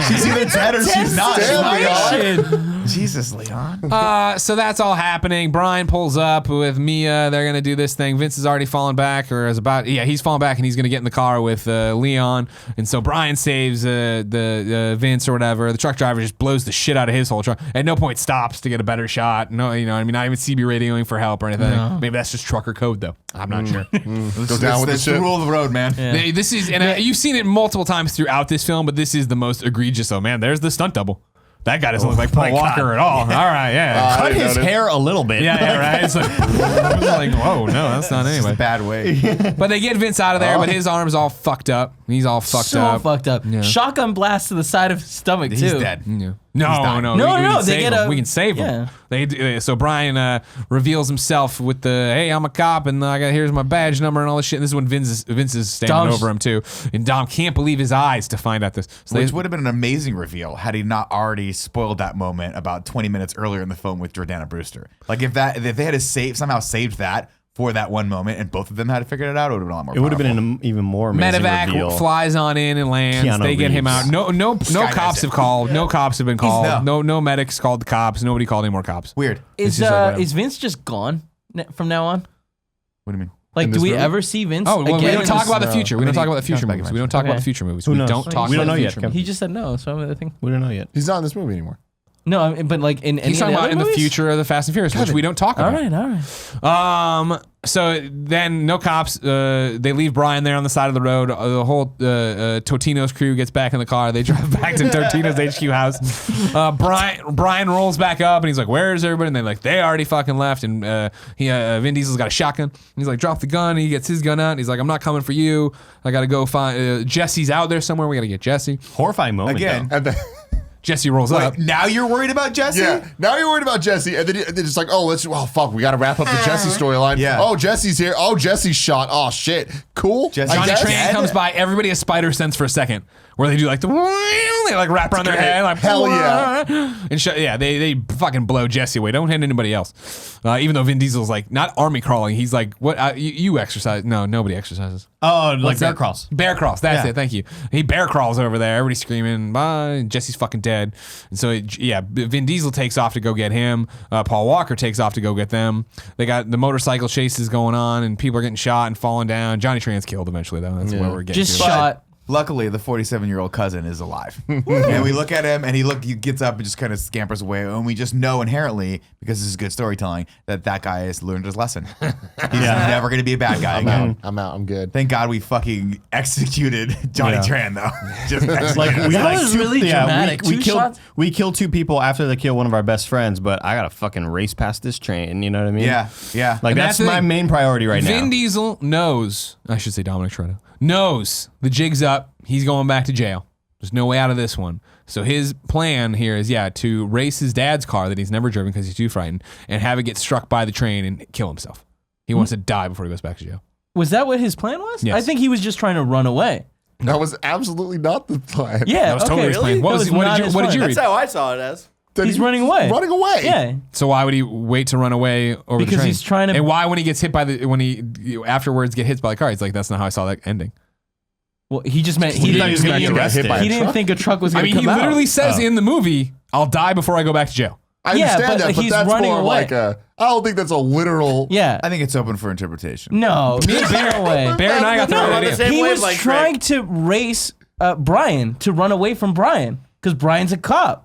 She's either dead or she's not. She's not Leon. Jesus, Leon. So that's all happening. Brian pulls up with Mia. They're gonna do this thing. Vince has already fallen back, or is about. Yeah, he's fallen back, and he's gonna get in the car with Leon. And so Brian saves the Vince or whatever. The truck driver just blows the shit out of his whole truck. At no point stops to get a better shot. No, you know, I mean, not even CB radioing for help or anything. No. Maybe that's just trucker code, though. I'm not sure. Go down with the That's the ship. rule of the road, man. Yeah. This is, and you've seen it multiple times throughout this film, but this is the most egregious. Oh man, there's the stunt double. That guy doesn't look like Paul Walker at all. All right, yeah. Cut I didn't his notice. hair a little bit. Yeah, right. It's like, whoa, no, that's not It's a anyway. bad way. But they get Vince out of there, but his arm's all fucked up. He's all fucked So up. fucked up. Yeah. Shotgun blast to the side of his stomach He's too. dead. Yeah. dying. No, No, we no, can they save get him. a- We can save him. So Brian reveals himself with the, hey, I'm a cop, and here's my badge number and all this shit. And this is when Vince is standing Dom's- over him too, and Dom can't believe his eyes to find out this. So Which they, would have been an amazing reveal had he not already spoiled that moment about 20 minutes earlier in the film with Jordana Brewster. Like if they had somehow saved that for that one moment and both of them had figured it out, it would have been a lot more It would have powerful. been an even more amazing reveal. Medevac flies on in and lands. Keanu They get him out. Reeves. No Skydiving. cops have called. No cops have been called. no. No medics called the cops. Nobody called any more cops. Weird. Is just like whatever. is Vince just gone from now on? What do you mean? Like, In do this we movie? ever see Vince? Oh, well, we again? don't talk about the future. We don't I mean, talk about the he comes future back movies. eventually. We don't talk about Okay. the future movies. Who We knows? don't talk We about don't know the yet, future Kevin. movies. He just said no, so I think. We don't know yet. He's not in this movie anymore. No, but like in any He's talking of about in the movies? future of the Fast and Furious, which we don't talk All about. right, all right. So then no cops. They leave Brian there on the side of the road. The whole Totino's crew gets back in the car. They drive back to Totino's HQ house. Brian rolls back up and he's like, "Where's everybody?" And they're like, "They already fucking left." And Vin Diesel's got a shotgun. And he's like, "Drop the gun." And he gets his gun out. And he's like, "I'm not coming for you. I gotta go find Jesse's out there somewhere. We gotta get Jesse." Horrifying moment. Again. though. And then, Jesse rolls up. Wait, now you're worried about Jesse? yeah, now you're worried about Jesse, and then they're just like, oh, fuck, we got to wrap up the Jesse storyline. Yeah. Oh, Jesse's here. Oh, Jesse's shot. Oh, shit. Cool. Jesse- I Johnny guess. Train comes by. Everybody has spider sense for a second, where they do like the they like wrap around their great. head, like Hell yeah. and they fucking blow Jesse away. Don't hit anybody else. Even though Vin Diesel's like not army crawling, he's like, what? You exercise? No, nobody exercises. Oh, like What's Bear that? Cross. Bear crawls. That's Yeah. it. Thank you. He bear crawls over there. Everybody's screaming. Bye. Jesse's fucking dead. And so Vin Diesel takes off to go get him. Paul Walker takes off to go get them. They got the motorcycle chases going on, and people are getting shot and falling down. Johnny Tran's killed eventually, though. That's where we're getting. Just to. shot. Luckily, the 47-year-old cousin is alive. And we look at him, and he gets up and just kind of scampers away. And we just know inherently, because this is good storytelling, that guy has learned his lesson. He's never going to be a bad guy again. I'm out. I'm good. Thank God we fucking executed Johnny Tran, though. Just executed. That was really dramatic. We killed 2 people after they killed one of our best friends, but I gotta fucking race past this train. You know what I mean? Yeah. Like that's my main priority right now. Vin Diesel knows. I should say Dominic Toretto knows the jig's up. He's going back to jail. There's no way out of this one. So his plan here is, to race his dad's car that he's never driven because he's too frightened and have it get struck by the train and kill himself. He wants to die before he goes back to jail. Was that what his plan was? Yes. I think he was just trying to run away. That was absolutely not the plan. Yeah, That was totally his plan. What did you read? That's how I saw it as. He's running away. Running away. Yeah. So why would he wait to run away over the Because train? he's trying to. And why, when he gets hit by afterwards get hit by the car, he's like, that's not how I saw that ending. Well, he just meant He didn't expect to get hit by a he didn't truck? think a truck was going to come he out. literally says in the movie, "I'll die before I go back to jail." I Yeah, understand but that, but he's that's running more away. like a. I don't think that's a literal. Yeah. I think it's open for interpretation. No, there's no way. Bear and I got the right on the idea. same He was wavelength, trying Rick. to race Brian to run away from Brian because Brian's a cop.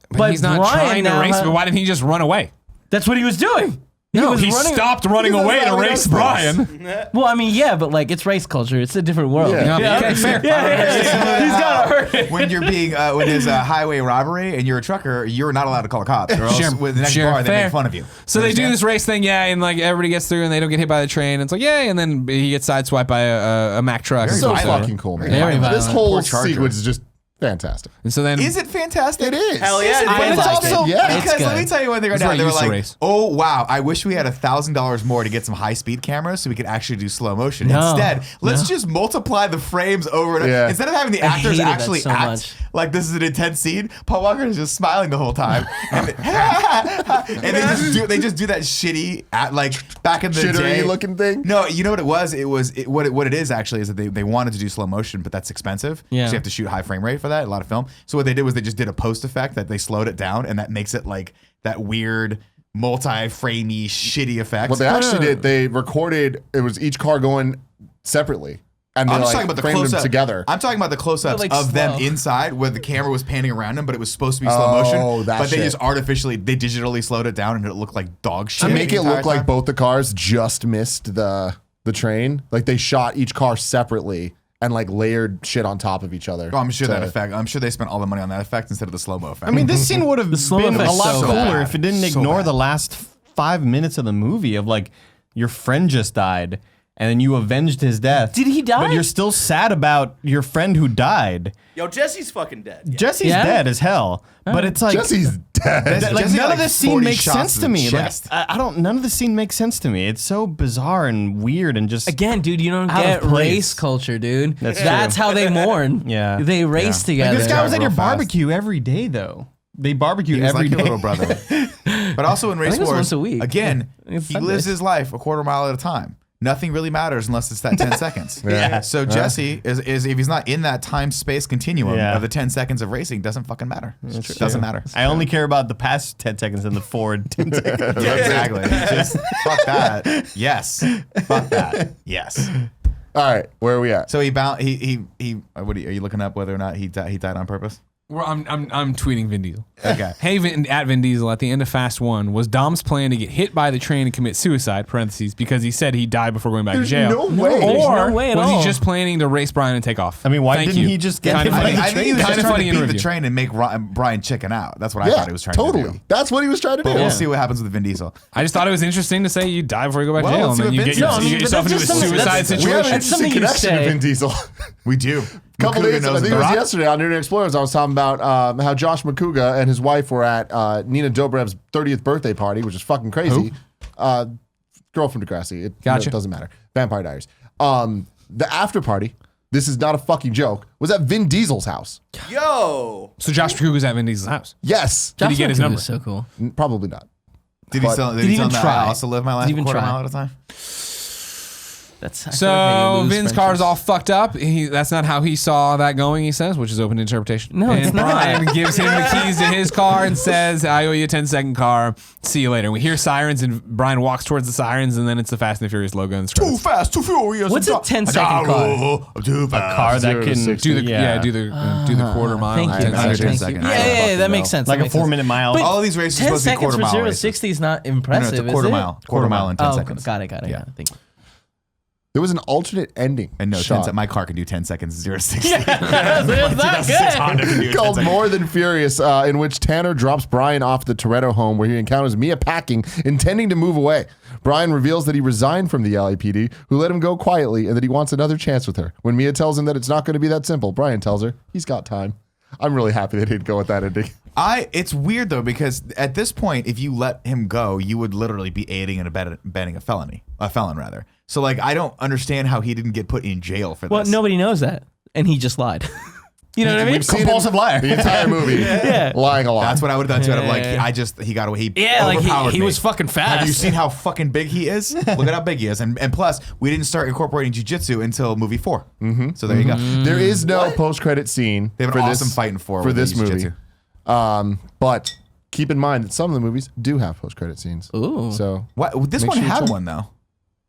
But he's not Brian trying to now race. has- But why didn't he just run away? That's what he was doing. No, was he running- stopped running Because away that's to not what race he does. Brian. Well, I mean, yeah, but like it's race culture. It's a different world. Yeah. Okay, fair. Yeah. He's got to hurt it. When you're being when there's a highway robbery and you're a trucker, you're not allowed to call the cops, or else Sure, with the next sure, bar they fair. make fun of you. So they do Understand? this race thing, and like everybody gets through and they don't get hit by the train. It's like, and then he gets sideswiped by a Mack truck. Very So violent. fucking cool, man. Very This violent. whole Poor Charger. sequence is just fantastic. And so then Is it fantastic? It is. Hell yeah, Is it? dude. But I it's like also it. Yeah. It's because let me good. tell you one thing right That's now. where I They were used to like, race. "Oh wow, I wish we had $1,000 more to get some high-speed cameras so we could actually do slow motion." No. Instead, let's just multiply the frames over and Yeah. instead of having the I actors hated that actually so act much. like this is an intense scene. Paul Walker is just smiling the whole time, and they just do that shitty back in the Shittery day looking thing. No, you know what it was? What it is actually is that they wanted to do slow motion, but that's expensive. Yeah. So you have to shoot high frame rate for that, a lot of film. So what they did was they just did a post effect that they slowed it down, and that makes it like that weird multi-framey shitty effect. What they actually did, they recorded. It was each car going separately, and they I'm just like talking about the framed them close-up together. I'm talking about the close-ups Like of them slow. inside, where the camera was panning around them, but it was supposed to be slow motion. that But they shit. just digitally slowed it down, and it looked like dog shit. To make the it look entire like time. both the cars just missed the train. Like they shot each car separately and like layered shit on top of each other. Oh, I'm sure to- that effect. I'm sure they spent all the money on that effect instead of the slow-mo effect. I mean, this scene would have slow been a effect's lot so cooler bad. if it didn't So ignore bad. the last 5 minutes of the movie of like your friend just died and then you avenged his death. Did he die? But you're still sad about your friend who died. Yo, Jesse's fucking dead. Yeah. Jesse's Yeah? dead as hell. But it's like Jesse's dead. like Jesse none got, of like, this scene 40 makes shots sense to to the me. Like chest. none of this scene makes sense to me. It's so bizarre and weird and just Again, dude, you don't Out of get place. race culture, dude. That's That's true. how they mourn. Yeah. They race Like, together. this guy was at real your fast. barbecue every day though. They barbecue He was every like your day. little brother. But also in race think it was wars, once a week. again, It's he Sundays. lives his life a quarter mile at a time. Nothing really matters unless it's that 10 seconds. Yeah. So Jesse is if he's not in that time space continuum Yeah. of the 10 seconds of racing, doesn't fucking matter. It doesn't matter. I only care about the past 10 seconds and the forward 10 seconds. Yeah, exactly. Just fuck that. Yes. Fuck that. Yes. All right, where are we at? So he bound. He. What are you looking up whether or not he died on purpose? Well, I'm tweeting Vin Diesel. Okay. Hey, at Vin Diesel, at the end of Fast 1, was Dom's plan to get hit by the train and commit suicide, parentheses, because he said he died before going back There's to jail? no way. There's Or no way at was all. he just planning to race Brian and take off? I mean, why Thank didn't you. he just get Kind hit of by funny. the I think he was Kind just of trying funny to in beat the review. train and make Brian chicken out. That's what I Yeah, thought he was trying totally. to do. That's what he was trying to do. But we'll see what happens with Vin Diesel. I just thought it was interesting to say you die before you go back to Well, jail, let's and then see you what get, Vin says. No, I mean, but yourself that's into a just something- suicide that's- We have an situation. That's interesting something you connection to say. Vin Diesel. We do. A couple days, I think it was yesterday on Internet Explorers, I was talking about how Josh McCouga and his wife were at Nina Dobrev's 30th birthday party, which is fucking crazy. Girl from Degrassi. It Gotcha. doesn't matter. Vampire Diaries. The after party, this is not a fucking joke, was at Vin Diesel's house. Yo. So Josh McCouga was at Vin Diesel's house. Yes. Did he get his number? So cool. Probably not. Did he But- tell he him even that try? I also live my life Did he a even quarter try? mile at a time? That's I feel like So you lose Vin's car's friendships. all fucked up. That's not how he saw that going, he says, which is open to interpretation. No, and it's not. Brian gives him the keys to his car and says, I owe you a 10-second car. See you later. We hear sirens, and Brian walks towards the sirens, and then it's the Fast and the Furious logo in the Too credits. fast, too furious. What's a 10-second car? Too A fast. car that 0 to can 60. Do the quarter mile. Thank in you. 10 Under seconds. 10 Thank you. seconds. Yeah, that makes sense. like that a makes sense. 4-minute mile. But All of these races are 10 supposed to be seconds quarter for mile 0 to races. 60 is not No, impressive. it's a quarter is it? mile. Quarter mile in 10 seconds. Got it. Yeah. Thank you. There was an alternate ending And no, 10 shot seconds. My car can do 10 seconds, 0 to 60. It's not good. Honda can do 10 called seconds. More Than Furious, in which Tanner drops Brian off the Toretto home where he encounters Mia packing, intending to move away. Brian reveals that he resigned from the LAPD, who let him go quietly, and that he wants another chance with her. When Mia tells him that it's not going to be that simple, Brian tells her he's got time. I'm really happy that he'd go with that ending. It's weird though, because at this point, if you let him go, you would literally be aiding and abetting a felon rather. So like, I don't understand how he didn't get put in jail for Well, this. nobody knows that, and he just lied. You know what I mean? We've seen Compulsive liar. the entire movie lying a lot. That's what I would have done too. I'd have Yeah. like, he got away. He Yeah, like overpowered he me. was fucking fast. Have you seen how fucking big he is? Look at how big he is. And plus, we didn't start incorporating jiu-jitsu until movie 4. Mm-hmm. So there you go. There is no post-credit scene They have for an this awesome fight in 4 for with this the movie. jiu-jitsu. But keep in mind that some of the movies do have post-credit scenes. Ooh. So What? This Make one sure you had check. one though.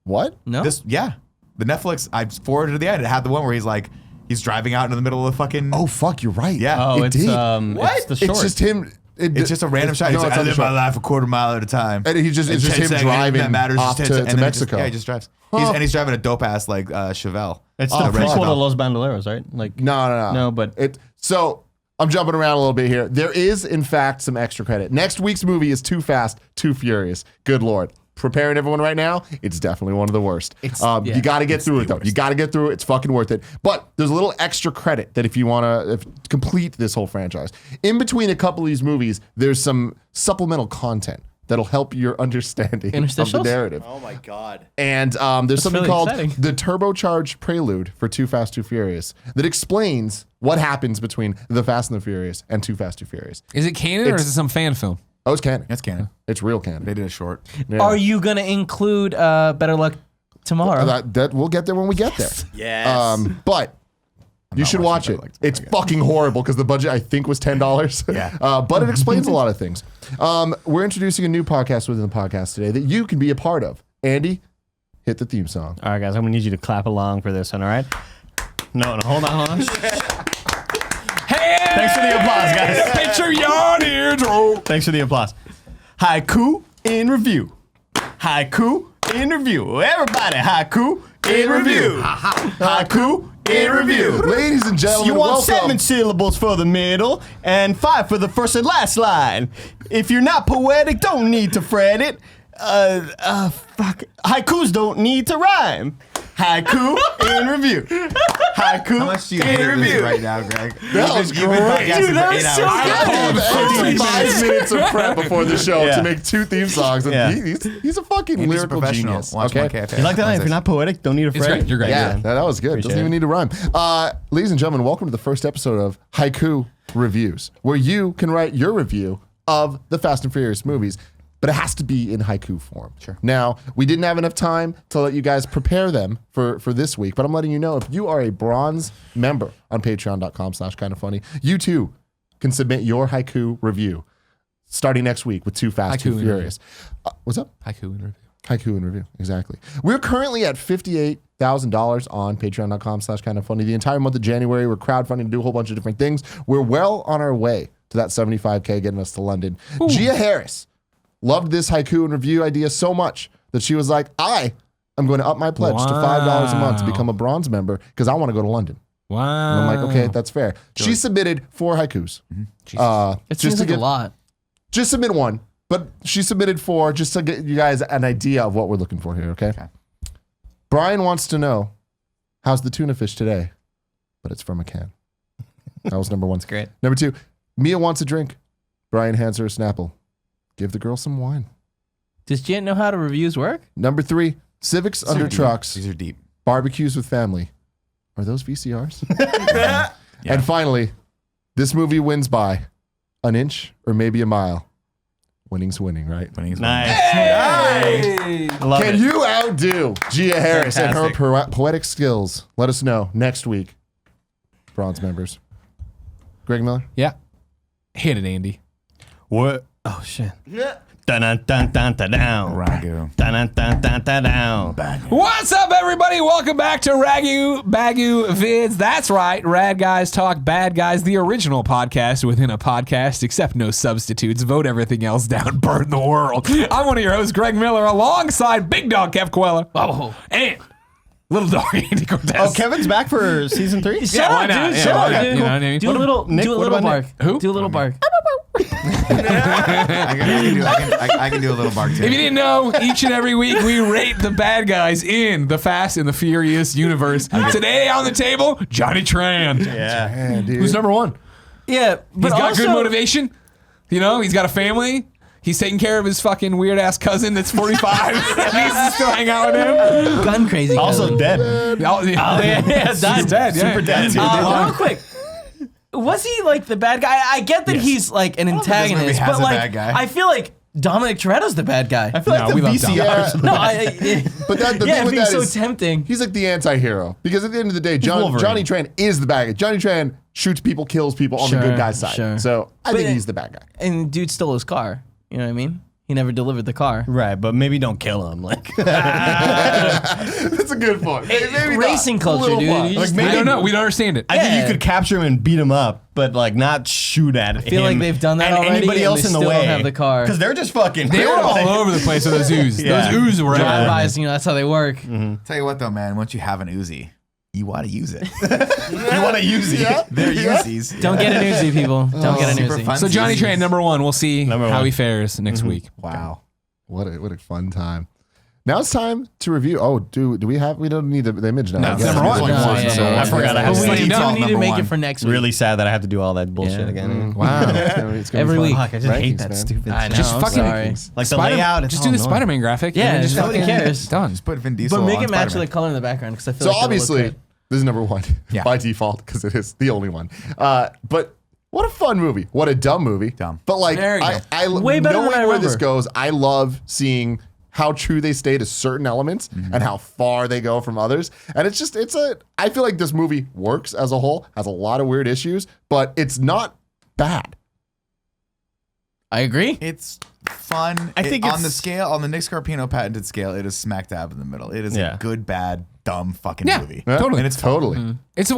what? No. The Netflix, I forwarded to the end. It had the one where he's driving out into the middle of the fucking. Oh fuck, you're right. Yeah. Oh, it it's did. it's the short. It's just him. It's just a random shot. No, He's like, it's I on the live my shot. life a quarter mile at a time. And it's just 10 him seconds, driving that matters, off just 10 to seconds, and then Mexico. he just drives. Huh. He's driving a dope ass like Chevelle. It's the Red prequel to Chevelle. Los Bandoleros, right? Like No. No, but So I'm jumping around a little bit here. There is, in fact, some extra credit. Next week's movie is Too Fast, Too Furious. Good Lord. Preparing everyone right now, it's definitely one of the worst. yeah. You got to get through it, though. You got to get through it. It's fucking worth it. But there's a little extra credit that if you want to complete this whole franchise. In between a couple of these movies, there's some supplemental content that'll help your understanding of the Interstitials? narrative. Oh my god. And there's something really called exciting. the turbocharged prelude for Too Fast, Too Furious that explains what happens between The Fast and the Furious and Too Fast, Too Furious. Is it canon or is it some fan film? Oh, it's canon. That's canon. It's real canon. They did a short. Yeah. Are you gonna include Better Luck Tomorrow? That we'll get there when we get there. Yes. But you should watch watching it. Better Luck Tomorrow It's again. fucking horrible because the budget I think was $10. Yeah. But it explains a lot of things. We're introducing a new podcast within the podcast today that you can be a part of. Andy, hit the theme song. all right, guys, I'm gonna need you to clap along for this one. All right? No, hold on. Hey! Thanks for the applause, guys. Picture yawn eardrum. Thanks for the applause. Haiku in review. Haiku in review. Everybody, haiku in review. Haiku in review. Ladies and gentlemen, You want welcome. 7 syllables for the middle and 5 for the first and last line. If you're not poetic, don't need to fret it. Fuck. Haikus don't need to rhyme. Haiku in review. Haiku How much do you in hate this review. right now, Greg? That was You've been great. podcasting Dude, that for was 8 so hours. good. I had 5 minutes of prep before the show Yeah. to make 2 theme songs, and Yeah. he's a fucking Andy's a lyrical professional. genius. Watch okay, my cafe. You like that? Watch If you're this. not poetic, don't need to It's fret great. it. You're great. yeah, that was good. Doesn't even need to rhyme. Ladies and gentlemen, welcome to the first episode of Haiku Reviews, where you can write your review of the Fast and Furious movies, but it has to be in haiku form. Sure. Now, we didn't have enough time to let you guys prepare them for this week, but I'm letting you know if you are a bronze member on patreon.com/kindoffunny, you too can submit your haiku review starting next week with Too Fast, Haiku Too in Furious. What's up? Haiku in review. Haiku in review, exactly. We're currently at $58,000 on patreon.com/kindoffunny. The entire month of January, we're crowdfunding to do a whole bunch of different things. We're well on our way to that 75K getting us to London. Gia Harris loved this haiku and review idea so much that she was like, I'm going to up my pledge to $5 a month to Wow. become a bronze member because I want to go to London. Wow. And I'm like, okay, that's fair. She submitted 4 haikus. It seems like a lot. Just submit one, but she submitted 4 just to get you guys an idea of what we're looking for here, okay? Brian wants to know, how's the tuna fish today? But it's from a can. That was number 1. That's great. Number 2, Mia wants a drink. Brian hands her a Snapple. Give the girl some wine. Does Jen know how the reviews work? Number 3, Civics under trucks, These are deep. barbecues with family. Are those VCRs? And finally, this movie wins by an inch or maybe a mile. Winning's winning, right? Winning's Nice. Hey! Love Can it. you outdo Gia Harris and her Fantastic. poetic skills? Let us know next week. Bronze members. Greg Miller? Yeah. Hit it, Andy. What? Oh shit. Dun dun dun dun dun down. Ragu. Dun dun dun dun dun down. What's up, everybody? Welcome back to Ragu Bagu Vids. That's right, Rad Guys Talk Bad Guys, the original podcast within a podcast, except no substitutes. Vote everything else down. Burn the world. I'm one of your hosts, Greg Miller, alongside Big Dog Kev Queller. Oh, and Little Dog Andy Cortez. Oh, Kevin's back for season 3? Shut why up, not? dude. Yeah, Shut why up, not? dude. You know what I mean? Do a little, Nick, do a what little about bark. Nick? Who? Do a little bark. I can do a little bark too. If you didn't know, each and every week we rate the bad guys in the Fast and the Furious universe. Today on the table, Johnny Tran. Yeah. Dude. Who's number 1? Yeah, but He's got also, good motivation. You know, he's got a family. He's taking care of his fucking weird ass cousin that's 45. He's still hang out with him. gun crazy. Also cousin. dead. Oh, yeah, He's dead. Yeah. Super dead too. Real quick. Was he like the bad guy? I get that he's like an think this movie antagonist, has but a like bad guy. I feel like Dominic Toretto's the bad guy. I feel like No, we the love VCRs. No, But that, the yeah, thing with being that so is, tempting. he's like the anti-hero. Because at the end of the day, Wolverine. Johnny Tran is the bad guy. Johnny Tran shoots people, kills people on the Sure, good guy's side. sure. So I But think it- he's the bad guy. And dude stole his car. You know what I mean? He never delivered the car. Right, but maybe don't kill him. Like, That's a good point. Maybe Racing not. culture, A little dude. fun. You Like, just- We maybe- don't know. We don't understand it. I think Yeah. you could capture him and beat him up, but like not shoot at him. feel like they've done that and already, anybody and else they in the still way. don't have the car. Because they're just fucking. They were all over the place with those ooze. Yeah. Those ooze were everywhere. Drive-bys, you know, that's how they work. Tell you what though, man. Once you have an Uzi, you want to use it. You want to use it? Yeah. They're Yeah. Uzis. Don't get an Uzi, people. Don't get an super Uzi. fun. So Johnny Tran, number 1. We'll see Number how one. he fares next week. Wow. What a fun time. Now it's time to review. Oh, do we don't need the image now. No, I it's guess. number 1. No, yeah. I forgot I But have we to Slam do dunk, need to number make one. it for next week. Really sad that I have to do all that bullshit Yeah. again. Wow. It's gonna Every be fun. week. Fuck, I just hate Rankings, that man. stupid I know. shit. Just I'm fucking- sorry. Like the Spider- layout. Just do the Spider-Man graphic. Yeah, and then just fucking nobody cares. Done. Just put Vin Diesel But make on it match Spider-Man. the color in the background because I feel So like that'll look obviously, good. this is number 1 Yeah. by default because it is the only one. But what a fun movie. What a dumb movie. Dumb. But like, There you go. I Way better than knowing I where this remember. goes, I love seeing how true they stay to certain elements and how far they go from others. And I feel like this movie works as a whole, has a lot of weird issues, but it's not bad. I agree. It's fun. I think on it's- the scale, on the Nick Scarpino patented scale, it is smack dab in the middle. It is Yeah. a good, bad, dumb fucking Yeah. movie. Yeah, Totally. And it's fun. Totally. It's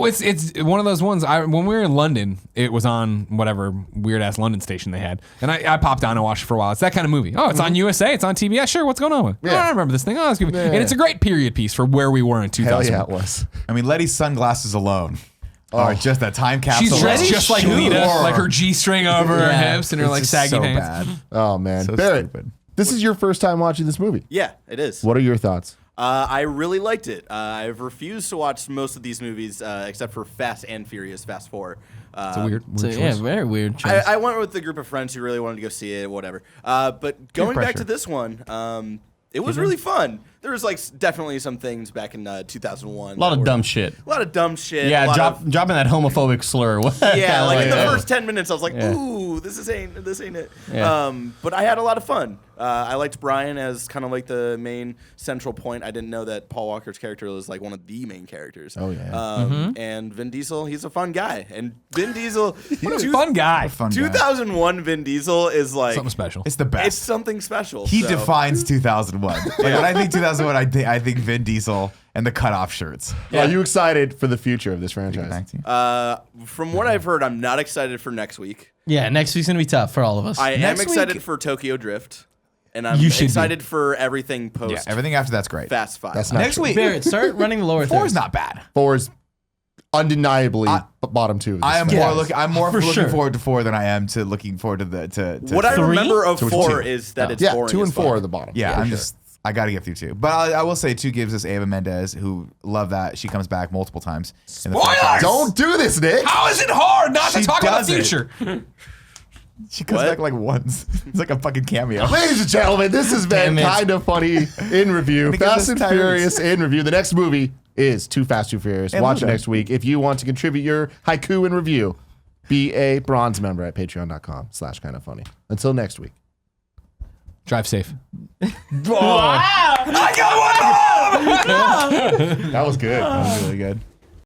one of those ones. When we were in London, it was on whatever weird ass London station they had, and I popped on and watched it for a while. It's that kind of movie. Oh, it's on USA. It's on TBS. Sure, what's going on? Yeah. Oh, I remember this thing. Oh, it's good. And it's a great period piece for where we were in 2000. Hell yeah, it was. I mean, Letty's sunglasses alone are just a time capsule. She's dressed Letty just like Sure. Lita, like her G-string over her Yeah. hips and her It's like just saggy so pants. bad. Oh, man. So Barrett, stupid. this is your first time watching this movie. Yeah, it is. What are your thoughts? I really liked it. I've refused to watch most of these movies except for Fast and Furious, Fast 4. It's a weird So, choice. yeah, very weird choice. I went with a group of friends who really wanted to go see it, whatever. But going back pressure. to this one, it was really fun. There was like definitely some things back in 2001. A lot that of were- dumb shit. A lot of dumb shit. a Yeah, lot of- dropping that homophobic slur. Yeah, like in the Yeah. first 10 minutes, I was like, Yeah. "Ooh, this ain't it." Yeah. But I had a lot of fun. I liked Brian as kind of like the main central point. I didn't know that Paul Walker's character was like one of the main characters. Oh, yeah. And Vin Diesel, he's a fun guy. And Vin Diesel, What a fun guy. Fun guy. 2001 Vin Diesel is like Something special. It's the best. It's something special. He so. defines 2001. Like when I think 2001, I think Vin Diesel and the cutoff shirts. Are you excited for the future of this franchise? Back to you. From what I've heard, I'm not excited for next week. yeah, next week's gonna be tough for all of us. I am Next excited week- for Tokyo Drift, and I'm You should be. excited for everything post Yeah, everything after that's great. Fast 5. That's not Next true. week, Barrett, start running the lower 4 third. is not bad. 4 is undeniably bottom 2. Of this I am franchise. more looking. I'm more looking sure. forward to 4 than I am to looking forward to the to What I 3? remember of To 4 2. is that it's Yeah, boring 2 and as 4 fuck. are the bottom. Yeah, for I'm sure. just. I got to get through 2. But I will say 2 gives us Ava Mendez, who love that she comes back multiple times. In the Spoilers! franchise. Don't do this, Nick. How is it hard not to She talk about the does it. future? She comes What? back like once. It's like a fucking cameo. Ladies and gentlemen, this has been Damn it. Kind of Funny in review. Because Fast it's and Tyrese. Furious in review. The next movie is Too Fast, Too Furious. And Watch it Ludo. next week. If you want to contribute your haiku in review, be a bronze member at patreon.com/kindoffunny. Until next week. Drive safe. That was good. That was really good.